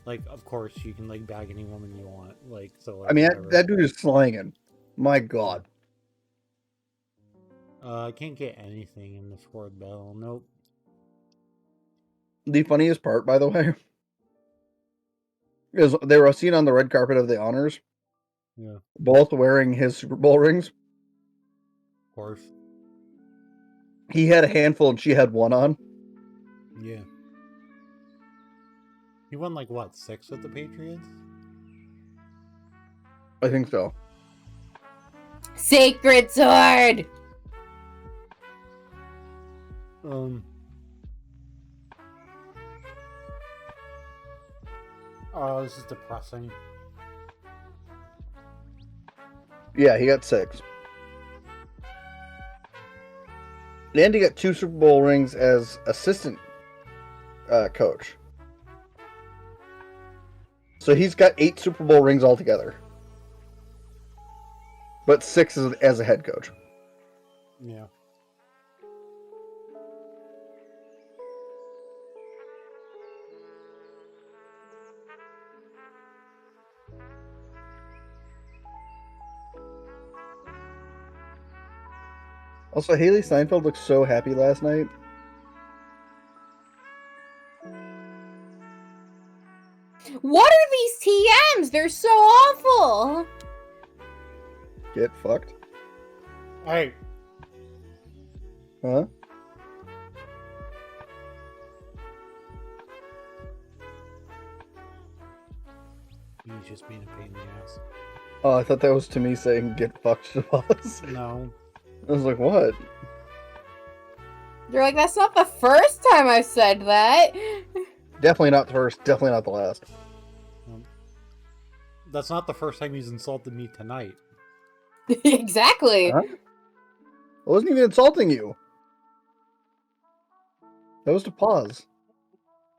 like, of course, you can like bag any woman you want. Like, so. Like, I mean, that dude is slanging. My God. I can't get anything in the Sword Battle. Nope. The funniest part, by the way, is they were seen on the red carpet of the honors. Yeah. Both wearing his Super Bowl rings. Of course. He had a handful and she had one on. Yeah. He won like what, 6 with the Patriots? I think so. Sacred Sword! Oh, this is depressing. Yeah, he got 6. And he got 2 Super Bowl rings as assistant coach. So he's got 8 Super Bowl rings altogether. But 6 as a head coach. Yeah. Also, Haley Steinfeld looked so happy last night. What are these TMs? They're so awful! Get fucked. Hey. Huh? He's just being a pain in the ass. Oh, I thought that was to me saying get fucked to us. No. I was like, what? You're like, that's not the first time I've said that. Definitely not the first, definitely not the last. That's not the first time he's insulted me tonight. Exactly. Huh? I wasn't even insulting you. That was to pause.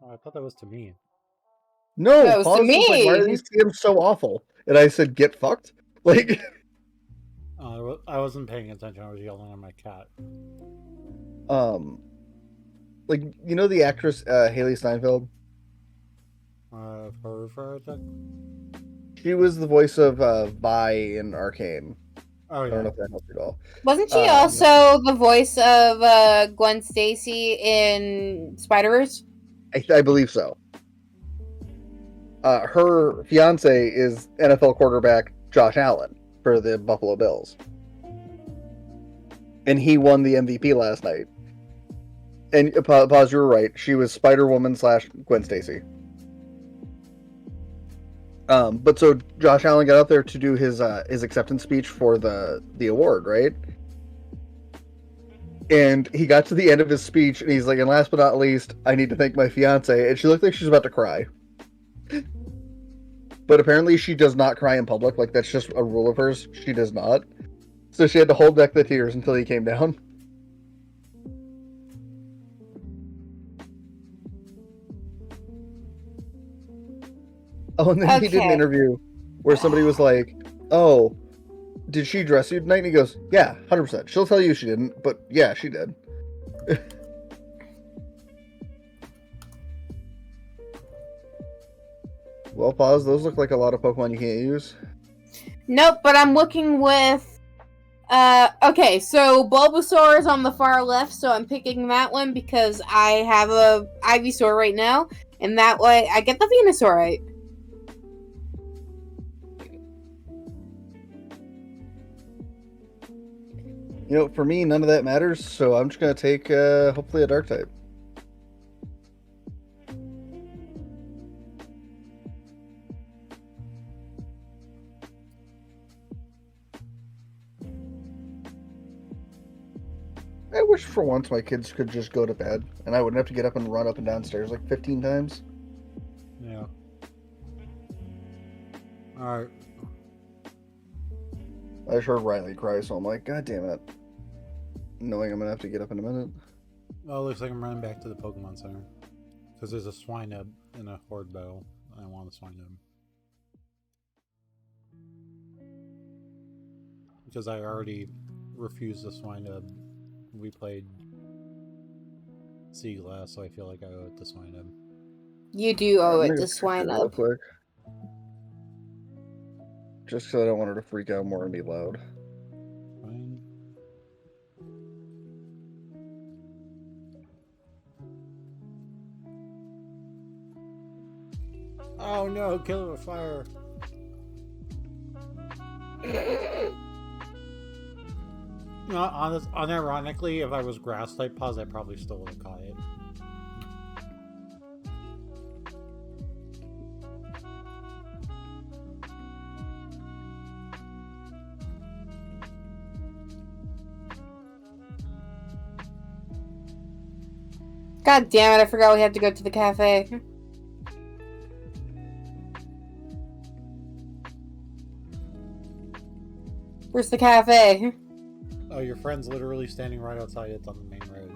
Oh, I thought that was to me. No, That was to pause was like, why are me. these TMs so awful? And I said, get fucked? Like, I wasn't paying attention. I was yelling at my cat. like, you know the actress Haley Steinfeld? For a sec. She was the voice of Vi in Arcane. Oh, I don't know yeah. if that helps at all. Wasn't she also the voice of Gwen Stacy in Spider-Verse? I believe so. Her fiance is NFL quarterback Josh Allen for the Buffalo Bills. And he won the MVP last night. And pause, you were right. She was Spider-Woman / Gwen Stacy. But so Josh Allen got out there to do his acceptance speech for the award, right? And he got to the end of his speech, and he's like, and last but not least, I need to thank my fiance. And she looked like she's about to cry. But apparently she does not cry in public. Like, that's just a rule of hers. She does not. So she had to hold back the tears until he came down. Oh, and then he did an interview where somebody was like, oh, did she dress you tonight? And he goes, yeah, 100%. She'll tell you she didn't, but yeah, she did. Well, pause. Those look like a lot of Pokemon you can't use. Nope, but I'm looking with... okay, so Bulbasaur is on the far left, so I'm picking that one because I have a Ivysaur right now, and that way I get the Venusaur right. You know, for me, none of that matters, so I'm just gonna take, hopefully a dark type. I wish for once my kids could just go to bed, and I wouldn't have to get up and run up and down stairs like 15 times. Yeah. Alright. I just heard Riley cry, so I'm like, God damn it. Knowing I'm gonna have to get up in a minute. Well, looks like I'm running back to the Pokemon Center. Because there's a Swinub in a Horde battle. I want a Swinub. Because I already refused the Swinub. We played Sea Glass, so I feel like I owe it to Swinub. You do owe I'm it gonna to fix it Swine real Up. quick. Just because I don't want her to freak out more and be loud. Fine. Oh no, kill it with fire. You know, unironically, if I was grass type Pause, I probably still would have caught it. God damn it, I forgot we had to go to the cafe. Where's the cafe? Oh, your friend's literally standing right outside. It's on the main road.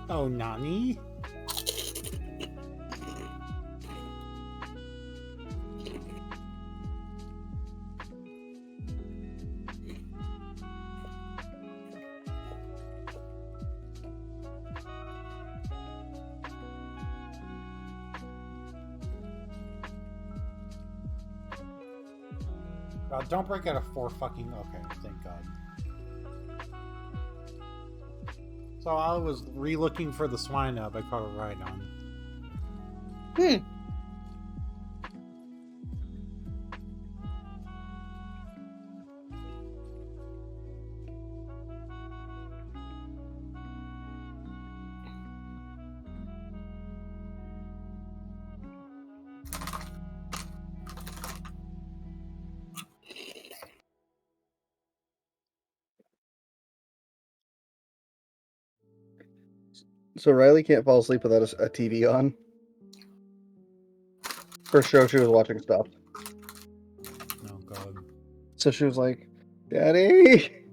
Oh, Nani? God, don't break out of 4 fucking... Okay, thank God. So I was re-looking for the Swinub I caught a ride on. So Riley can't fall asleep without a TV on. First show she was watching stopped. Oh God. So she was like, Daddy,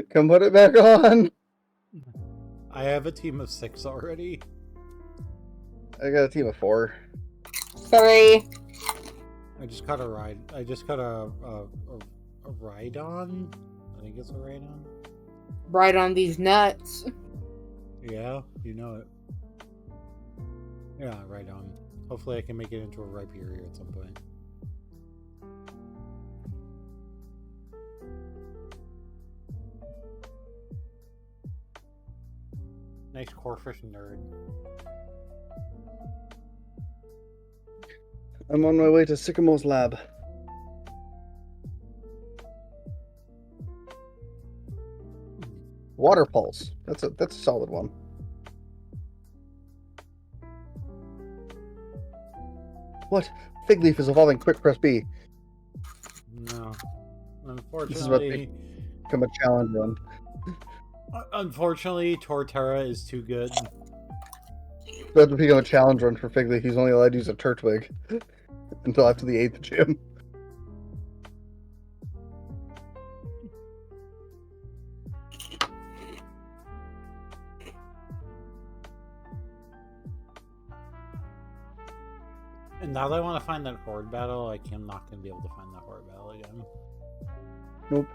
come put it back on. I have a team of 6 already. I got a team of 4. 3. I just caught a ride. I just caught a ride on. I think it's a ride on. Right on these nuts. Yeah, you know it. Yeah, right on. Hopefully I can make it into a Rhyperior at some point. Nice Corefish nerd. I'm on my way to Sycamore's lab. Water Pulse. That's a solid one. What? Fig Leaf is evolving. Quick, press B. No. This is about to Unfortunately... become a challenge run. Unfortunately, Torterra is too good. It's about to become a challenge run for Fig Leaf. He's only allowed to use a Turtwig until after the 8th gym. And now that I want to find that Horde battle, I'm not going to be able to find that Horde battle again. Nope.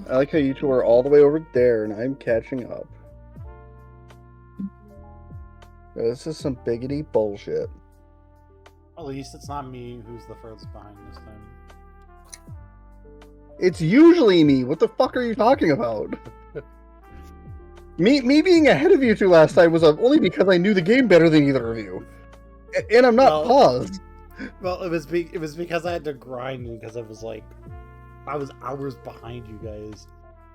I like how you two are all the way over there, and I'm catching up. This is some biggity bullshit. At least it's not me who's the furthest behind this time. It's usually me. What the fuck are you talking about? Me being ahead of you two last time was only because I knew the game better than either of you. And I'm not paused. Well, it was because I had to grind because I was like, I was hours behind you guys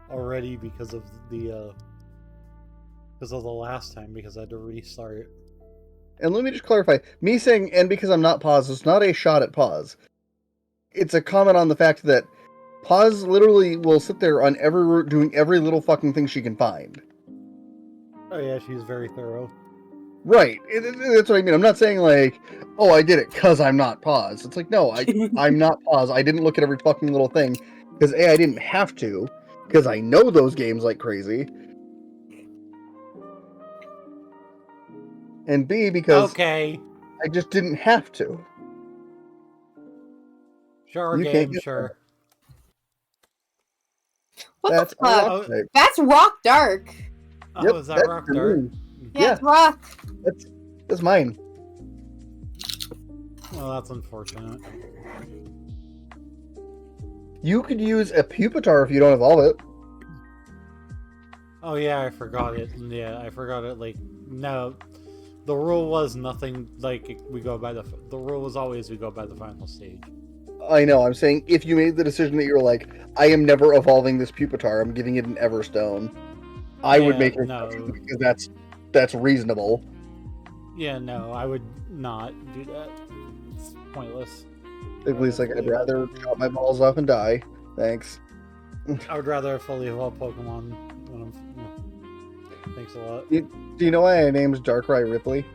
already because of the last time because I had to restart. And let me just clarify, me saying "and because I'm not paused" is not a shot at pause. It's a comment on the fact that pause literally will sit there on every route doing every little fucking thing she can find. Oh yeah, she's very thorough. Right, that's what I mean. I'm not saying like, oh, I did it because I'm not paused. It's like, no, I'm not paused. I didn't look at every fucking little thing because A, I didn't have to because I know those games like crazy. And B, because okay, I just didn't have to. sure, You game, can't get sure. What That's the fuck? rock type. That's Rock Dark. Oh, Yep, is that that's Rock for Dark? me. Yeah, Yeah. it's Rock. That's mine. Well, that's unfortunate. You could use a Pupitar if you don't evolve it. Oh yeah, I forgot it. Yeah, I forgot it. Like, no, the rule was nothing. Like we go by the rule was always we go by the final stage. I know, I'm saying if you made the decision that you're like, I am never evolving this Pupitar, I'm giving it an Everstone, I would make it because that's reasonable. Yeah, no, I would not do that. It's pointless. At least, like, I'd rather chop my balls off and die. Thanks. I would rather fully evolve Pokemon when I'm. Thanks a lot. Do you know why my name's Darkrai Ripley?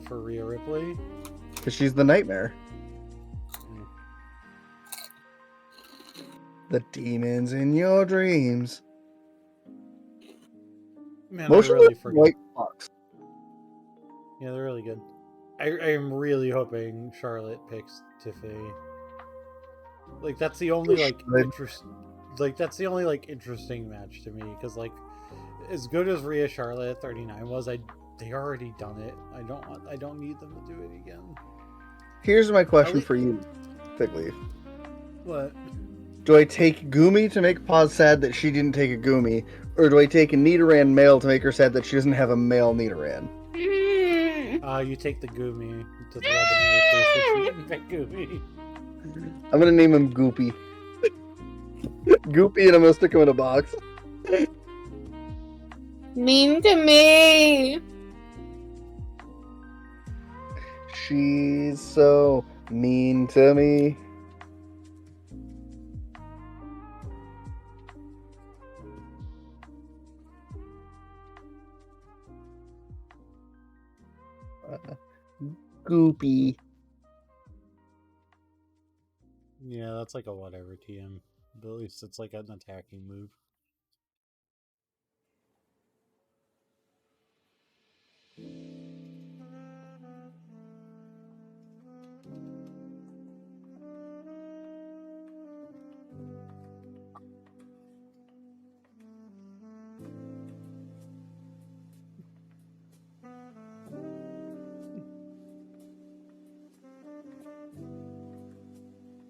For Rhea Ripley? Because she's the nightmare. The demons in your dreams. Man, Most I really of forgot. white fox. Yeah, they're really good. I am really hoping Charlotte picks Tiffany. Like that's the only that's the only like interesting match to me because like as good as Rhea Charlotte at 39 was, they already done it. I don't need them to do it again. Here's my question for you, Figleaf. What? Do I take Gumi to make Paz sad that she didn't take a Gumi, or do I take a Nidoran male to make her sad that she doesn't have a male Nidoran? You take the Gumi to the Randomizer. She didn't pick Gumi. I'm gonna name him Goopy. Goopy, and I'm gonna stick him in a box. Mean to me. She's so mean to me. Goopy. Yeah, that's like a whatever TM. But at least it's like an attacking move.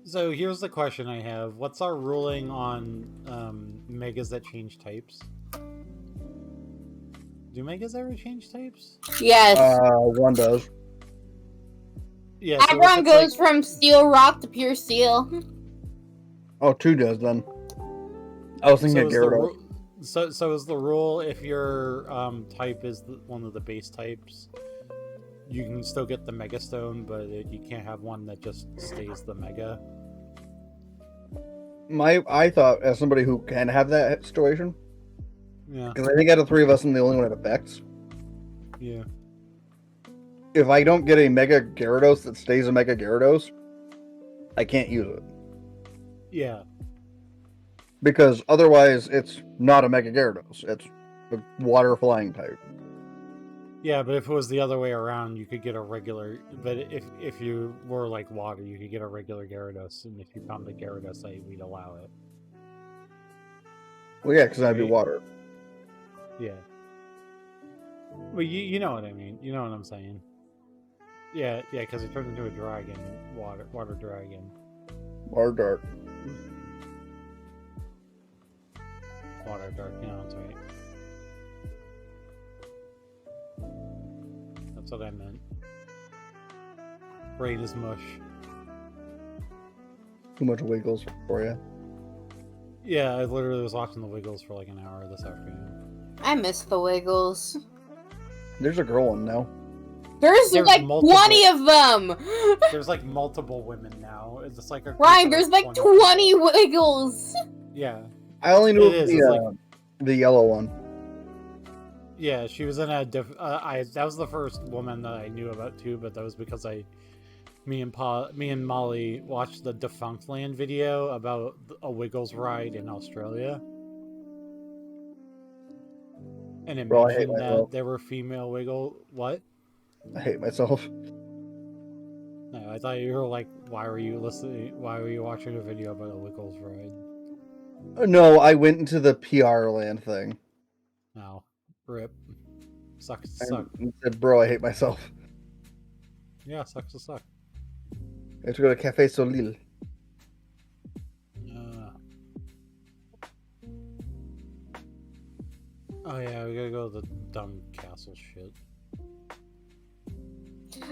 So here's the question I have. What's our ruling on megas that change types? Do megas ever change types? Yes. One does. Yeah. So Everyone goes from steel rock to pure steel. Oh, two does then. I was thinking of Gyarados. So is the rule if your type is one of the base types, you can still get the Mega Stone, but you can't have one that just stays the Mega? I thought, as somebody who can have that situation, Yeah. because I think out of three of us, I'm the only one it affects. Yeah. If I don't get a Mega Gyarados that stays a Mega Gyarados, I can't use it. Yeah. Because otherwise, it's not a Mega Gyarados. It's a water flying type. Yeah, but if it was the other way around, you could get a regular. But if you were like water, you could get a regular Gyarados, and if you found the Gyarados, we'd allow it. Well, yeah, because that'd be water. Yeah. Well, you know what I mean. You know what I'm saying. Yeah, because it turned into a dragon, water dragon. Or dark. Water dark, that's right. That's what I meant. Brain is mush. Too much Wiggles for you. Yeah, I literally was watching the Wiggles for like an hour this afternoon. I miss the Wiggles. There's a girl one now. There's like multiple. 20 of them! There's like multiple women now. It's like a Ryan, there's like 20 Wiggles! Yeah. I only knew It is, the yellow one. Yeah, she was in a that was the first woman that I knew about too, but that was because me and Molly watched the Defunct Land video about a Wiggles ride in Australia. And it mentioned that there were female Wiggle... What? I hate myself. No, I thought you were like, why were you watching a video about a Wiggles ride? No, I went into the PR land thing. No. Rip. Sucks to suck. I said, bro, I hate myself. Yeah, sucks to suck. I have to go to Café Solil. Oh yeah, we gotta go to the dumb castle shit.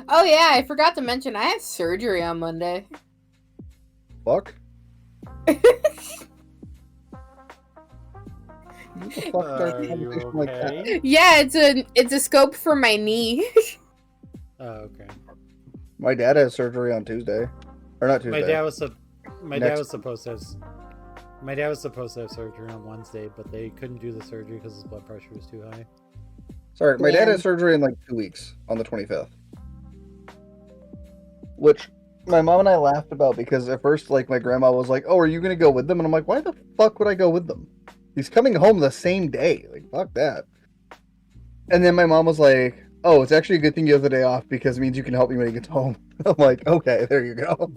Oh yeah, I forgot to mention, I have surgery on Monday. Fuck? Are you okay? Yeah, it's a scope for my knee. Oh, okay. My dad has surgery on Tuesday. Or not Tuesday. My dad was supposed to have surgery on Wednesday, but they couldn't do the surgery because his blood pressure was too high. Sorry, my dad has surgery in like 2 weeks on the 25th. Which my mom and I laughed about because at first, like, my grandma was like, "Oh, are you gonna go with them?" And I'm like, "Why the fuck would I go with them? He's coming home the same day. Like, fuck that." And then my mom was like, "Oh, it's actually a good thing you have the day off because it means you can help me when he gets home." I'm like, "Okay, there you go."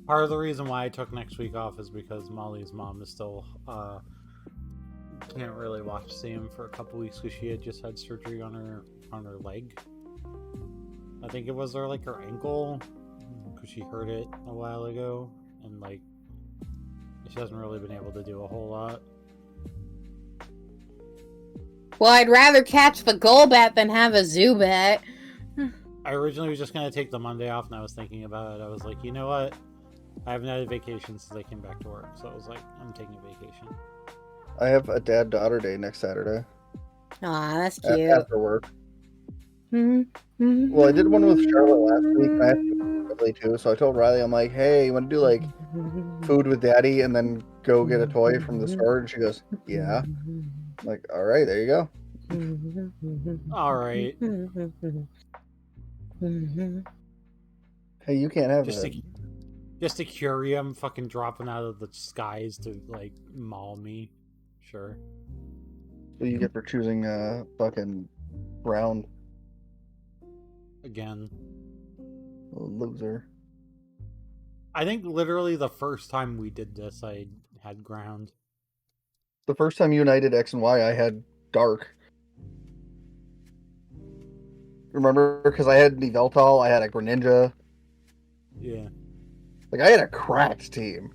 Part of the reason why I took next week off is because Molly's mom is still can't really see him for a couple weeks because she had just had surgery on her leg. I think it was her ankle because she hurt it a while ago, and like she hasn't really been able to do a whole lot. Well, I'd rather catch the Golbat than have a Zubat. I originally was just gonna take the Monday off, and I was thinking about it. I was like, you know what? I haven't had a vacation since I came back to work, so I was like, I'm taking a vacation. I have a dad-daughter day next Saturday. Aw, that's cute. After work. Well, I did one with Charlotte last week, and I have to do Riley too, so I told Riley, I'm like, "Hey, you want to do like food with daddy and then go get a toy from the store?" And she goes, "Yeah." I'm like, all right, there you go. All right. Hey, you can't have Just that. Just a Curium fucking dropping out of the skies to like maul me. Sure. What you get for choosing fucking round? Again. Loser. I think literally the first time we did this, I had ground. The first time you and I did X and Y, I had dark. Remember? Because I had Yveltal, I had a Greninja. Yeah. Like, I had a cracked team.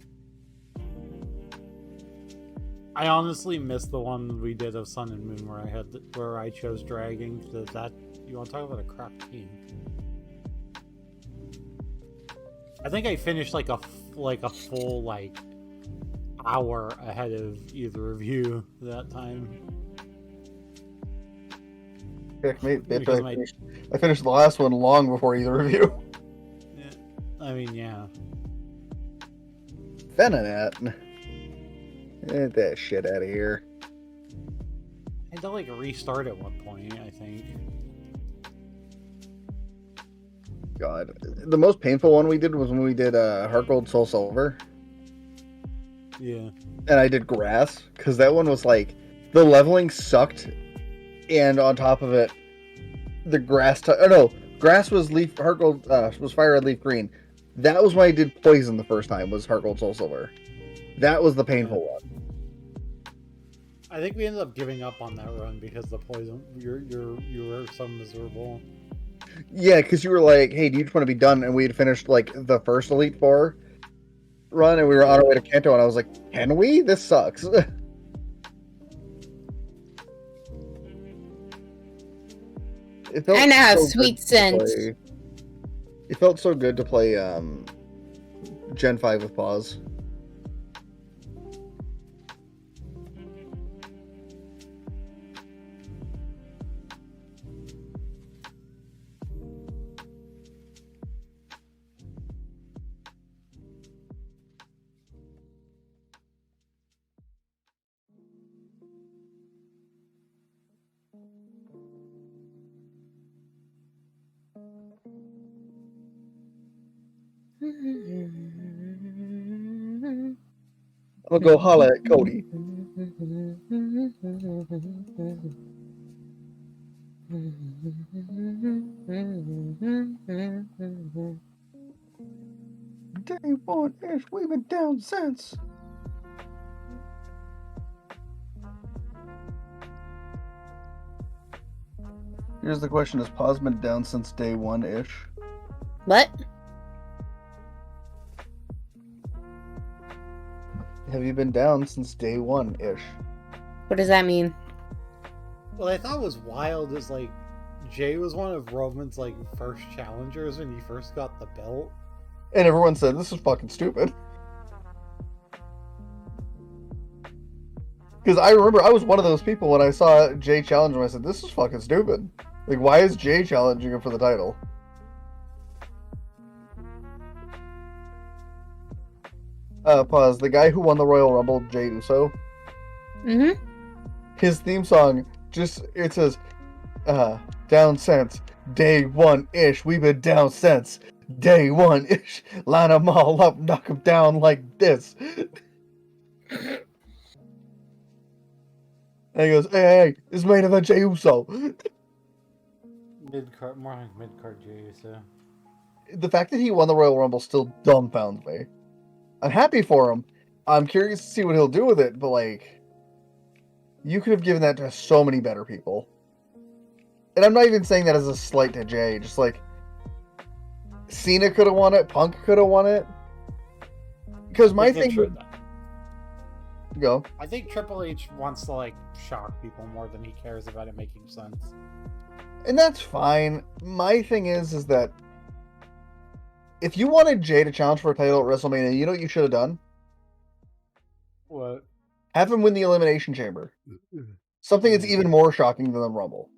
I honestly missed the one we did of Sun and Moon where I chose Dragon. That you want to talk about a crap team? I think I finished like a full hour ahead of either of you that time. Heck, mate, bitch, I finished the last one long before either of you. Yeah, I mean, yeah. Venonat. Get that shit out of here. I had to restart at one point, I think. God. The most painful one we did was when we did Heart Gold Soul Silver. Yeah. And I did Grass, because that one was the leveling sucked, and on top of it, the grass Grass was Heart Gold was Fire Red Leaf Green. That was when I did Poison the first time, was Heart Gold Soul Silver. That was the painful one. I think we ended up giving up on that run because the poison you were so miserable. Yeah, because you were like, "Hey, do you just want to be done?" And we had finished the first Elite Four, run and we were on our way to Kanto, and I was like, can we? This sucks. It felt I now have so sweet good to scent. play- It felt so good to play Gen 5 with Poz. I'm gonna go holla at Cody. Day one ish, we've been down since. Here's the question: has Poz been down since day one ish? What? Have you been down since day one ish? What does that mean? What I thought was wild is like Jay was one of Roman's like first challengers when he first got the belt. And everyone said this is fucking stupid. Because I remember I was one of those people when I saw Jay challenge him. I said, "This is fucking stupid. Like, why is Jay challenging him for the title?" Pause. The guy who won the Royal Rumble, Jay Uso. Mm-hmm. His theme song it says, "Down since day one ish. We've been down since day one ish. Line them all up, knock them down like this." And he goes, hey, this main event Jey Uso. Mid-card, more like mid-card Jay Uso. The fact that he won the Royal Rumble still dumbfounds me. I'm happy for him. I'm curious to see what he'll do with it, but like, you could have given that to so many better people. And I'm not even saying that as a slight to Jay. Just like, Cena could have won it. Punk could have won it. Because my thing would go. I think Triple H wants to like shock people more than he cares about it making sense. And that's fine. My thing is that if you wanted Jay to challenge for a title at WrestleMania, you know what you should have done? What? Have him win the Elimination Chamber. Something that's even more shocking than the Rumble.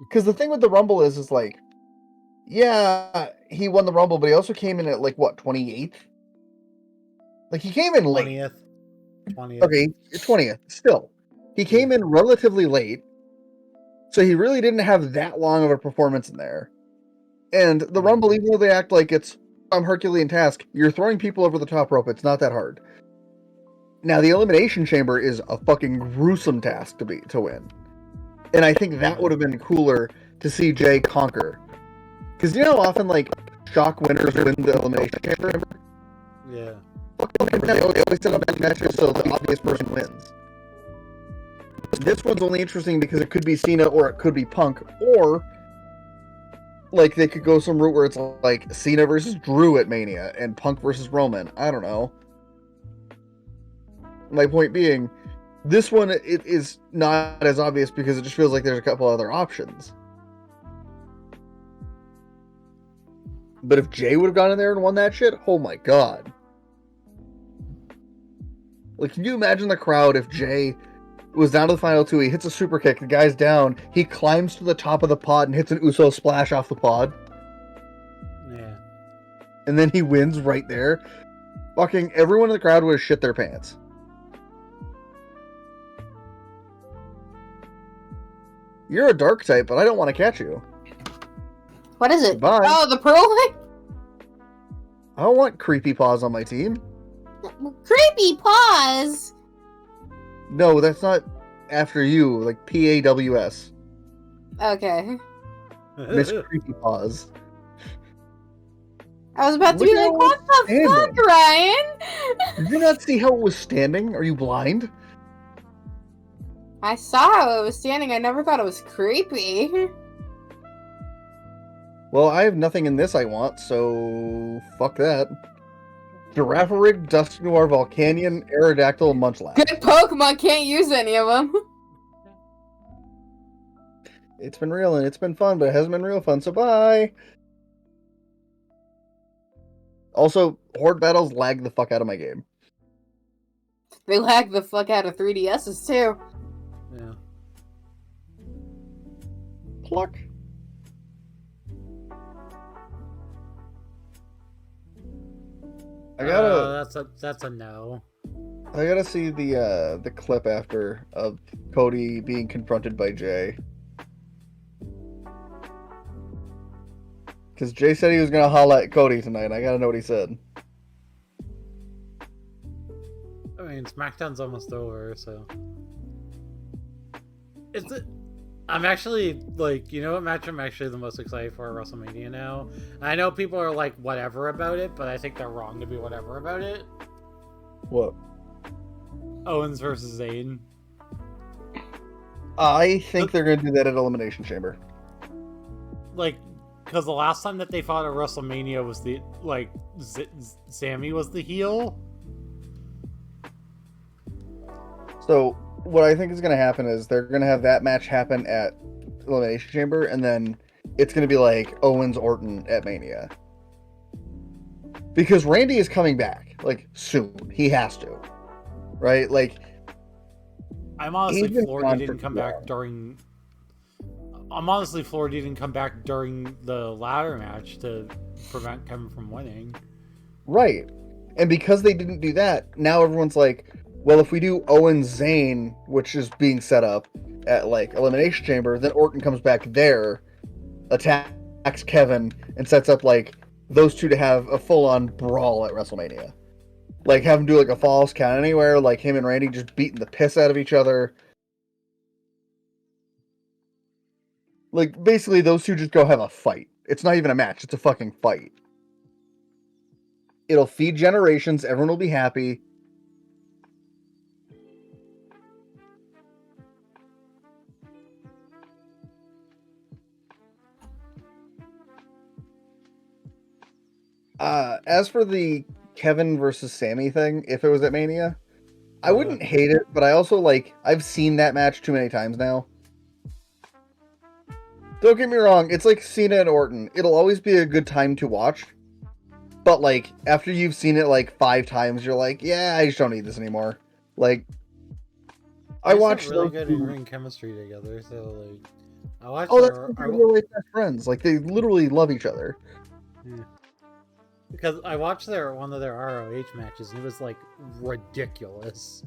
Because the thing with the Rumble is like, yeah, he won the Rumble, but he also came in at like, what, 28th? Like, he came in late. 20th. Okay, 20th. Still. He came in relatively late, so he really didn't have that long of a performance in there. And the Rumble, even though they act like it's some Herculean task, you're throwing people over the top rope. It's not that hard. Now, the Elimination Chamber is a fucking gruesome task to win. And I think that would have been cooler to see Jay conquer. Because you know how often, like, shock winners win the Elimination Chamber? Yeah. They always set up matches so the obvious person wins. This one's only interesting because it could be Cena or it could be Punk, or like they could go some route where it's like Cena versus Drew at Mania and Punk versus Roman. I don't know. My point being, this one it is not as obvious because it just feels like there's a couple other options. But if Jay would have gone in there and won that shit, oh my god. Like, can you imagine the crowd if Jay was down to the final two, he hits a super kick, the guy's down, he climbs to the top of the pod and hits an Uso splash off the pod. Yeah. And then he wins right there. Fucking everyone in the crowd would have shit their pants. You're a dark type, but I don't want to catch you. What is it? Bye. Oh, the pearl one? I don't want creepy paws on my team. Creepy paws. No, that's not after you, like PAWS. Okay. Miss Creepy Paws. I was about to Look be at like, how what the it's fuck, standing. Ryan? Did you not see how it was standing? Are you blind? I saw how it was standing. I never thought it was creepy. Well, I have nothing in this I want, so fuck that. Girafarig, Dusknoir, Volcanion, Aerodactyl, Munchlax. Good Pokemon, can't use any of them. It's been real and it's been fun, but it hasn't been real fun, so bye! Also, Horde battles lag the fuck out of my game. They lag the fuck out of 3DSs too. Yeah. Pluck. I gotta. That's a no. I gotta see the clip after of Cody being confronted by Jay. Because Jay said he was gonna holla at Cody tonight. I gotta know what he said. I mean, SmackDown's almost over, so I'm actually like, you know what match I'm actually the most excited for at WrestleMania now? I know people are like whatever about it, but I think they're wrong to be whatever about it. What? Owens versus Zayn. I think they're gonna do that at Elimination Chamber. Like, because the last time that they fought at WrestleMania was the like Sammy was the heel. So what I think is going to happen is they're going to have that match happen at Elimination Chamber, and then it's going to be like Owens Orton at Mania. Because Randy is coming back, like, soon. He has to. Right? Like, I'm honestly floored he didn't come long. back during... I'm honestly floored he didn't come back during the ladder match to prevent Kevin from winning. Right. And because they didn't do that, now everyone's like, well, if we do Owens Zayn, which is being set up at like Elimination Chamber, then Orton comes back there, attacks Kevin, and sets up like those two to have a full-on brawl at WrestleMania. Like have them do like a false count anywhere, like him and Randy just beating the piss out of each other. Like basically those two just go have a fight. It's not even a match, it's a fucking fight. It'll feed generations, everyone will be happy. As for the Kevin versus Sammy thing, if it was at Mania, I wouldn't hate it, but I also like, I've seen that match too many times now. Don't get me wrong, it's like Cena and Orton. It'll always be a good time to watch. But like, after you've seen it like 5 times, you're like, yeah, I just don't need this anymore. Like, I watched really those good two... in ring chemistry together, so like, I watched. Oh, that's because they're really best friends. Like, they literally love each other. Yeah. Because I watched one of their ROH matches, and it was like ridiculous.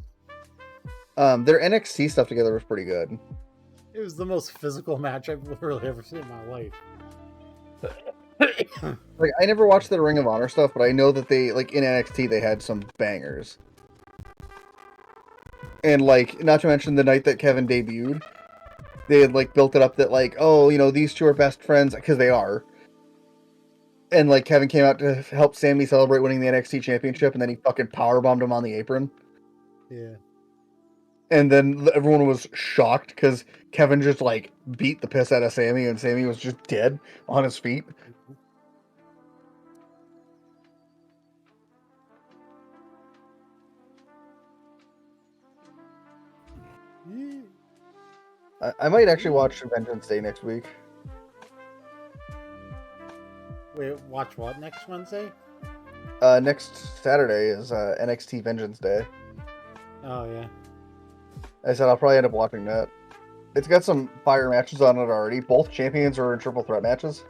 Their NXT stuff together was pretty good. It was the most physical match I've literally ever seen in my life. Like, I never watched the Ring of Honor stuff, but I know that they, like, in NXT, they had some bangers. And, like, not to mention the night that Kevin debuted, they had, like, built it up that, like, oh, you know, these two are best friends, because they are. And, like, Kevin came out to help Sammy celebrate winning the NXT Championship, and then he fucking powerbombed him on the apron. Yeah. And then everyone was shocked, because Kevin just, like, beat the piss out of Sammy, and Sammy was just dead on his feet. I might actually watch Vengeance Day next week. Wait, watch what next Wednesday? Next Saturday is NXT Vengeance Day. Oh, yeah. I said I'll probably end up watching that. It's got some fire matches on it already. Both champions are in triple threat matches.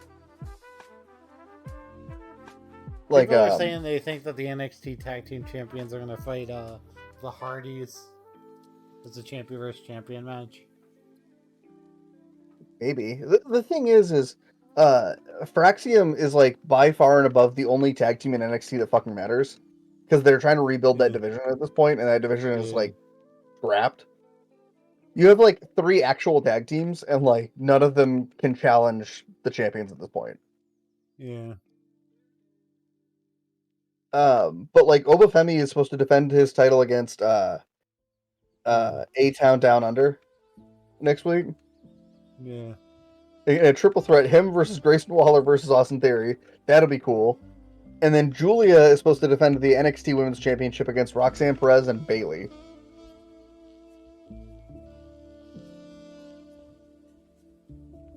Like, people are saying they think that the NXT Tag Team Champions are going to fight the Hardys as a champion versus champion match. Maybe. The thing is Fraxium is, like, by far and above the only tag team in NXT that fucking matters. Because they're trying to rebuild that division at this point, and that division is, like, scrapped. You have, like, 3 actual tag teams, and, like, none of them can challenge the champions at this point. Yeah. But, like, Obafemi is supposed to defend his title against A-Town Down Under next week. Yeah. In a triple threat, him versus Grayson Waller versus Austin Theory. That'll be cool. And then Julia is supposed to defend the NXT Women's Championship against Roxanne Perez and Bayley.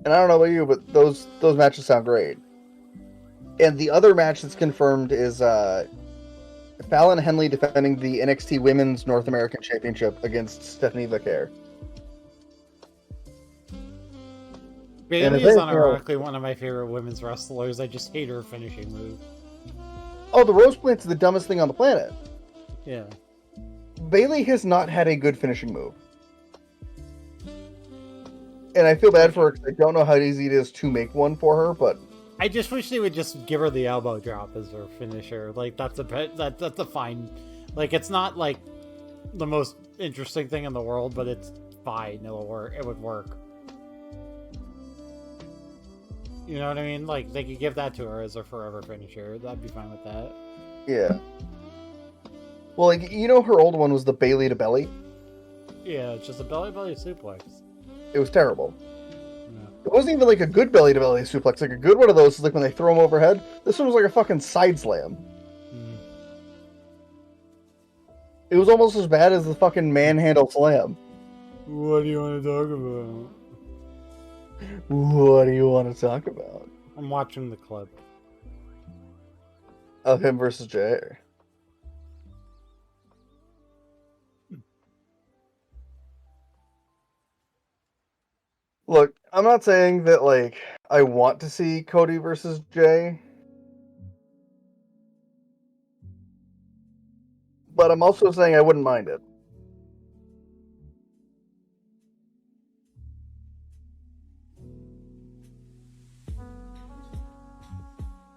And I don't know about you, but those matches sound great. And the other match that's confirmed is Fallon Henley defending the NXT Women's North American Championship against Stephanie Vaquer. Bayley is unironically one of my favorite women's wrestlers. I just hate her finishing move. Oh, the Rose Plant's the dumbest thing on the planet. Yeah. Bayley has not had a good finishing move. And I feel bad for her because I don't know how easy it is to make one for her, but I just wish they would just give her the elbow drop as her finisher. Like, that's a fine... Like, it's not, like, the most interesting thing in the world, but it's fine. It'll work. It would work. You know what I mean? Like, they could give that to her as a forever finisher. That'd be fine with that. yeah. Well, like, you know her old one was the Bayley to belly? Yeah, it's just a belly-belly suplex. It was terrible. Yeah. It wasn't even like a good belly to belly suplex. Like a good one of those is like when they throw him overhead. This one was like a fucking side slam. Mm. It was almost as bad as the fucking manhandle slam. What do you want to talk about? What do you want to talk about? I'm watching the clip. Of him versus Jay. Look, I'm not saying that, like, I want to see Cody versus Jay. But I'm also saying I wouldn't mind it.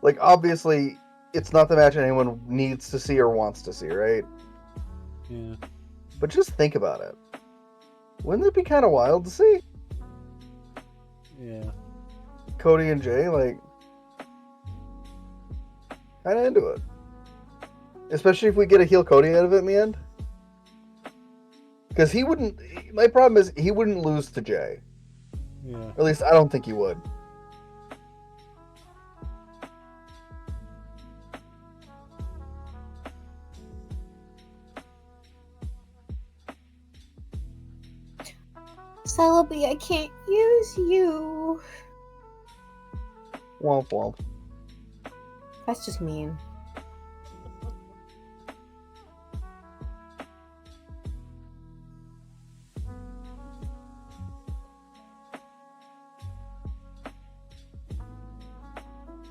Like, obviously, it's not the match anyone needs to see or wants to see, right? Yeah. But just think about it. Wouldn't it be kind of wild to see? Yeah. Cody and Jay, like, kind of into it. Especially if we get a heel Cody out of it in the end. Because he wouldn't... My problem is he wouldn't lose to Jay. Yeah. Or at least I don't think he would. Celebi, I can't use you. Womp womp. That's just mean.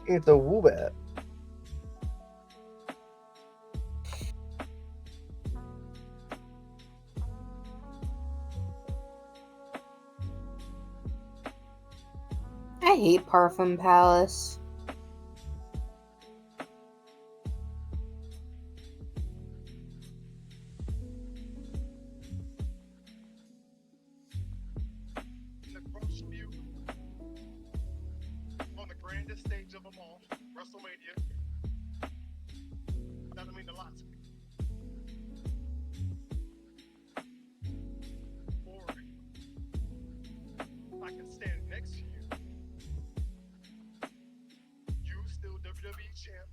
It's a woobat. I hate Parfum Palace. Across from you, on the grandest stage of them all, WrestleMania. That'll mean a lot to me. Or I can stand next to you. You still WWE champ,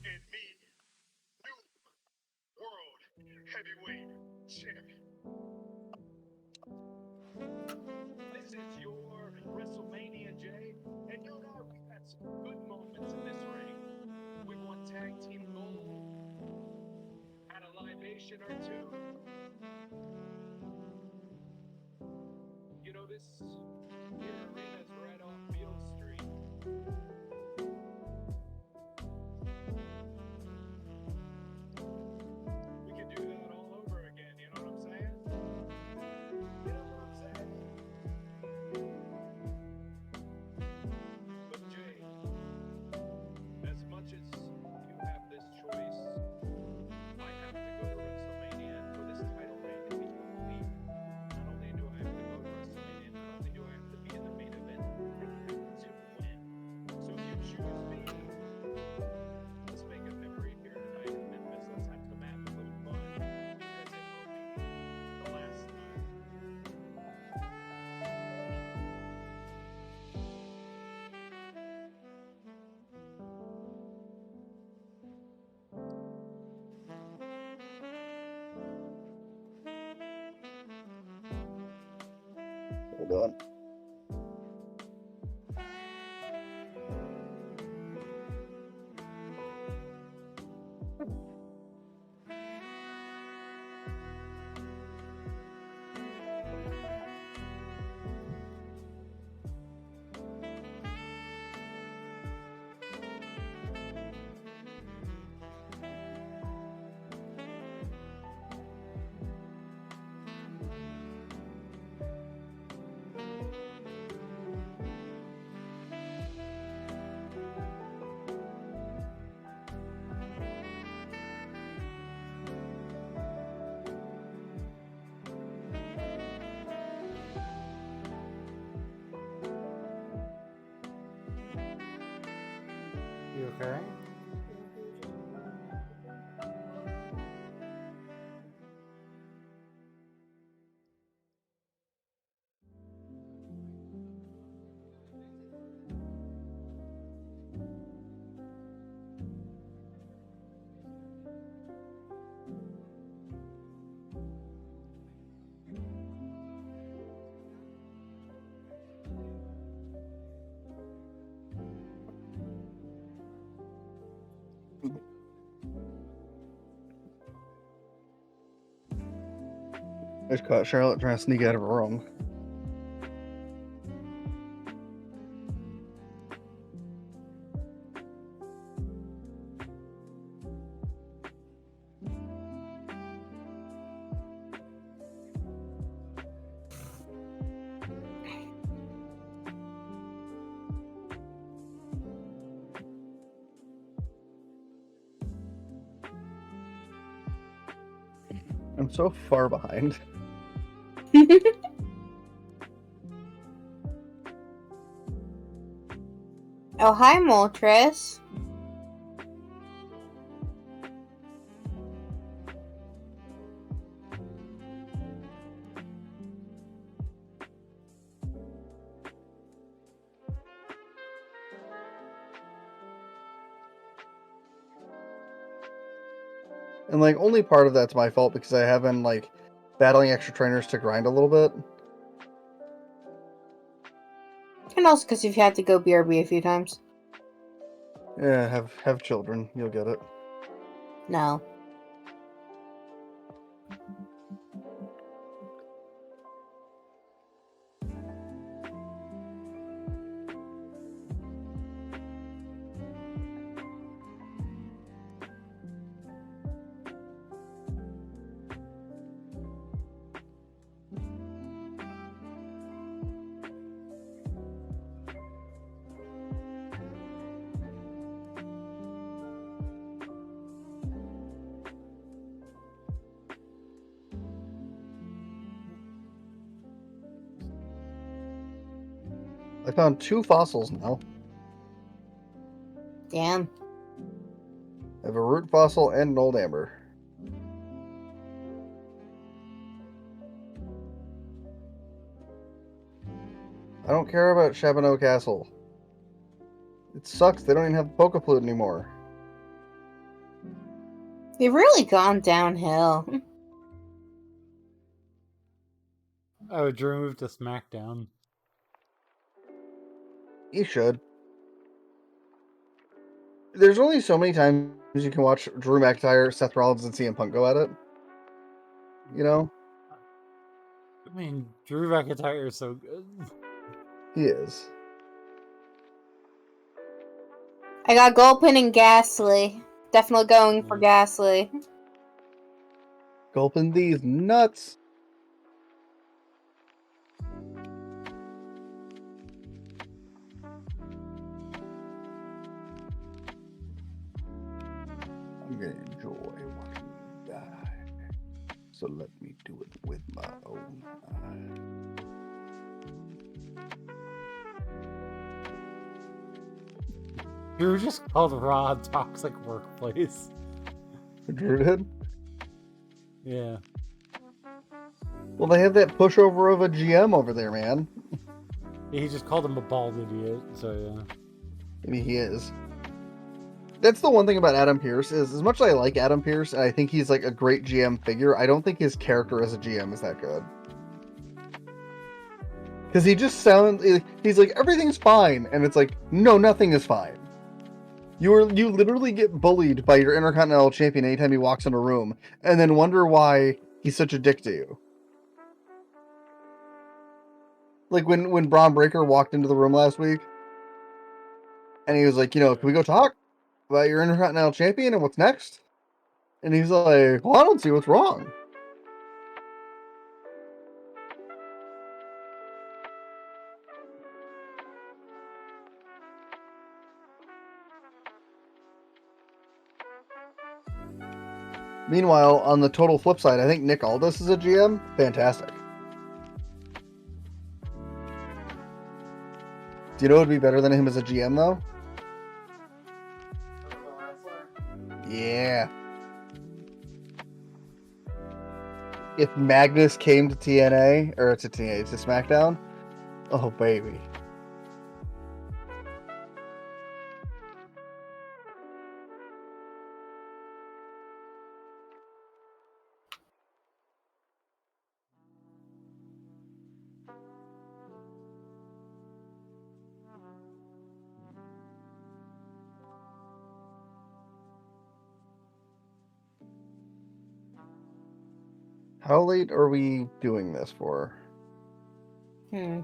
and me, new world heavyweight champion. This is your WrestleMania, Jay, and no doubt we've had some good moments in this ring. We won tag team gold, had a libation or two. You know, this here arena's right off Beale Street. We could do that all over again, you know what I'm saying? You know what I'm saying? But Jay, as much as you have this choice, I have to go to WrestleMania for this title reign to be complete. Not only do I have to go to WrestleMania, not only do I have to be in the main event, doing. You okay? I just caught Charlotte trying to sneak out of her room. I'm so far behind. Oh, hi, Moltres. And like only part of that's my fault because I have been like battling extra trainers to grind a little bit. And also because you've had to go BRB a few times. Yeah, have children, you'll get it. No. I found 2 fossils now. Damn. I have a root fossil and an old amber. I don't care about Chabonneau Castle. It sucks, they don't even have Pokeflute anymore. They've really gone downhill. Oh, Drew moved to SmackDown. You should. There's only so many times you can watch Drew McIntyre, Seth Rollins, and CM Punk go at it. You know? I mean, Drew McIntyre is so good. He is. I got Gulpin and Ghastly. Definitely going for Ghastly. Gulping these nuts. I'm gonna enjoy watching you die. So let me do it with my own eyes. Drew just called Raw a toxic workplace. Drew did? Yeah. Well, they have that pushover of a GM over there, man. He just called him a bald idiot, so yeah. Maybe he is. That's the one thing about Adam Pearce is, as much as I like Adam Pearce, and I think he's like a great GM figure, I don't think his character as a GM is that good. Because he just sounds, he's like, everything's fine. And it's like, no, nothing is fine. You literally get bullied by your Intercontinental Champion anytime he walks in a room, and then wonder why he's such a dick to you. Like when Braun Breaker walked into the room last week, and he was like, can we go talk about your Intercontinental Champion and what's next? And he's like, well, I don't see what's wrong. Meanwhile, on the total flip side, I think Nick Aldis is a GM. Fantastic. Do you know what would be better than him as a GM, though? Yeah. If Magnus came to TNA, or to TNA, to SmackDown, oh, baby. How late are we doing this for? I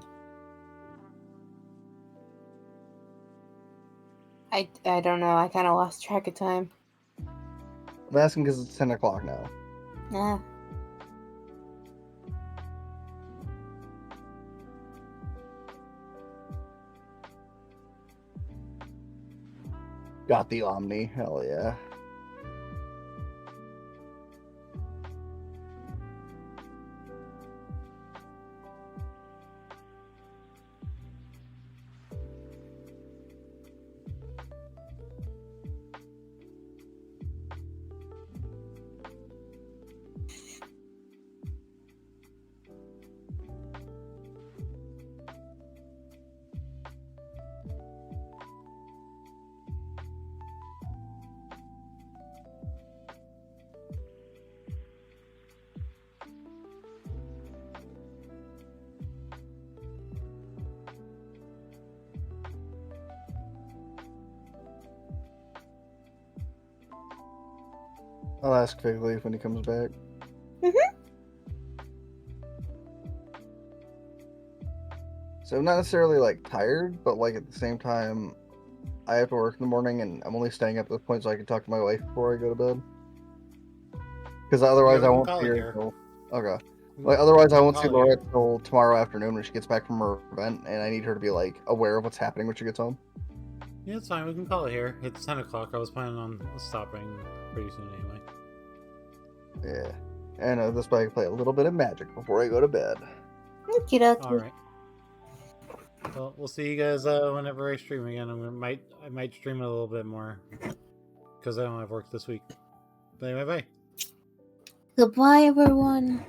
don't know. I kind of lost track of time. I'm asking because it's 10 o'clock now. Yeah. Got the Omni. Hell yeah. I'll ask Figleaf when he comes back. So I'm not necessarily like tired, but like at the same time, I have to work in the morning, and I'm only staying up at this point so I can talk to my wife before I go to bed. Because otherwise, I won't see her until... Okay. Like, otherwise, I won't see Laura until tomorrow afternoon when she gets back from her event, and I need her to be like aware of what's happening when she gets home. Yeah, it's fine. We can call it here. It's 10 o'clock. I was planning on stopping pretty soon anyway. Yeah. And this way I can play a little bit of Magic before I go to bed. Okie dokie. Alright. Well, we'll see you guys whenever I stream again. I might stream a little bit more because I don't have work this week. But anyway, bye. Goodbye, everyone.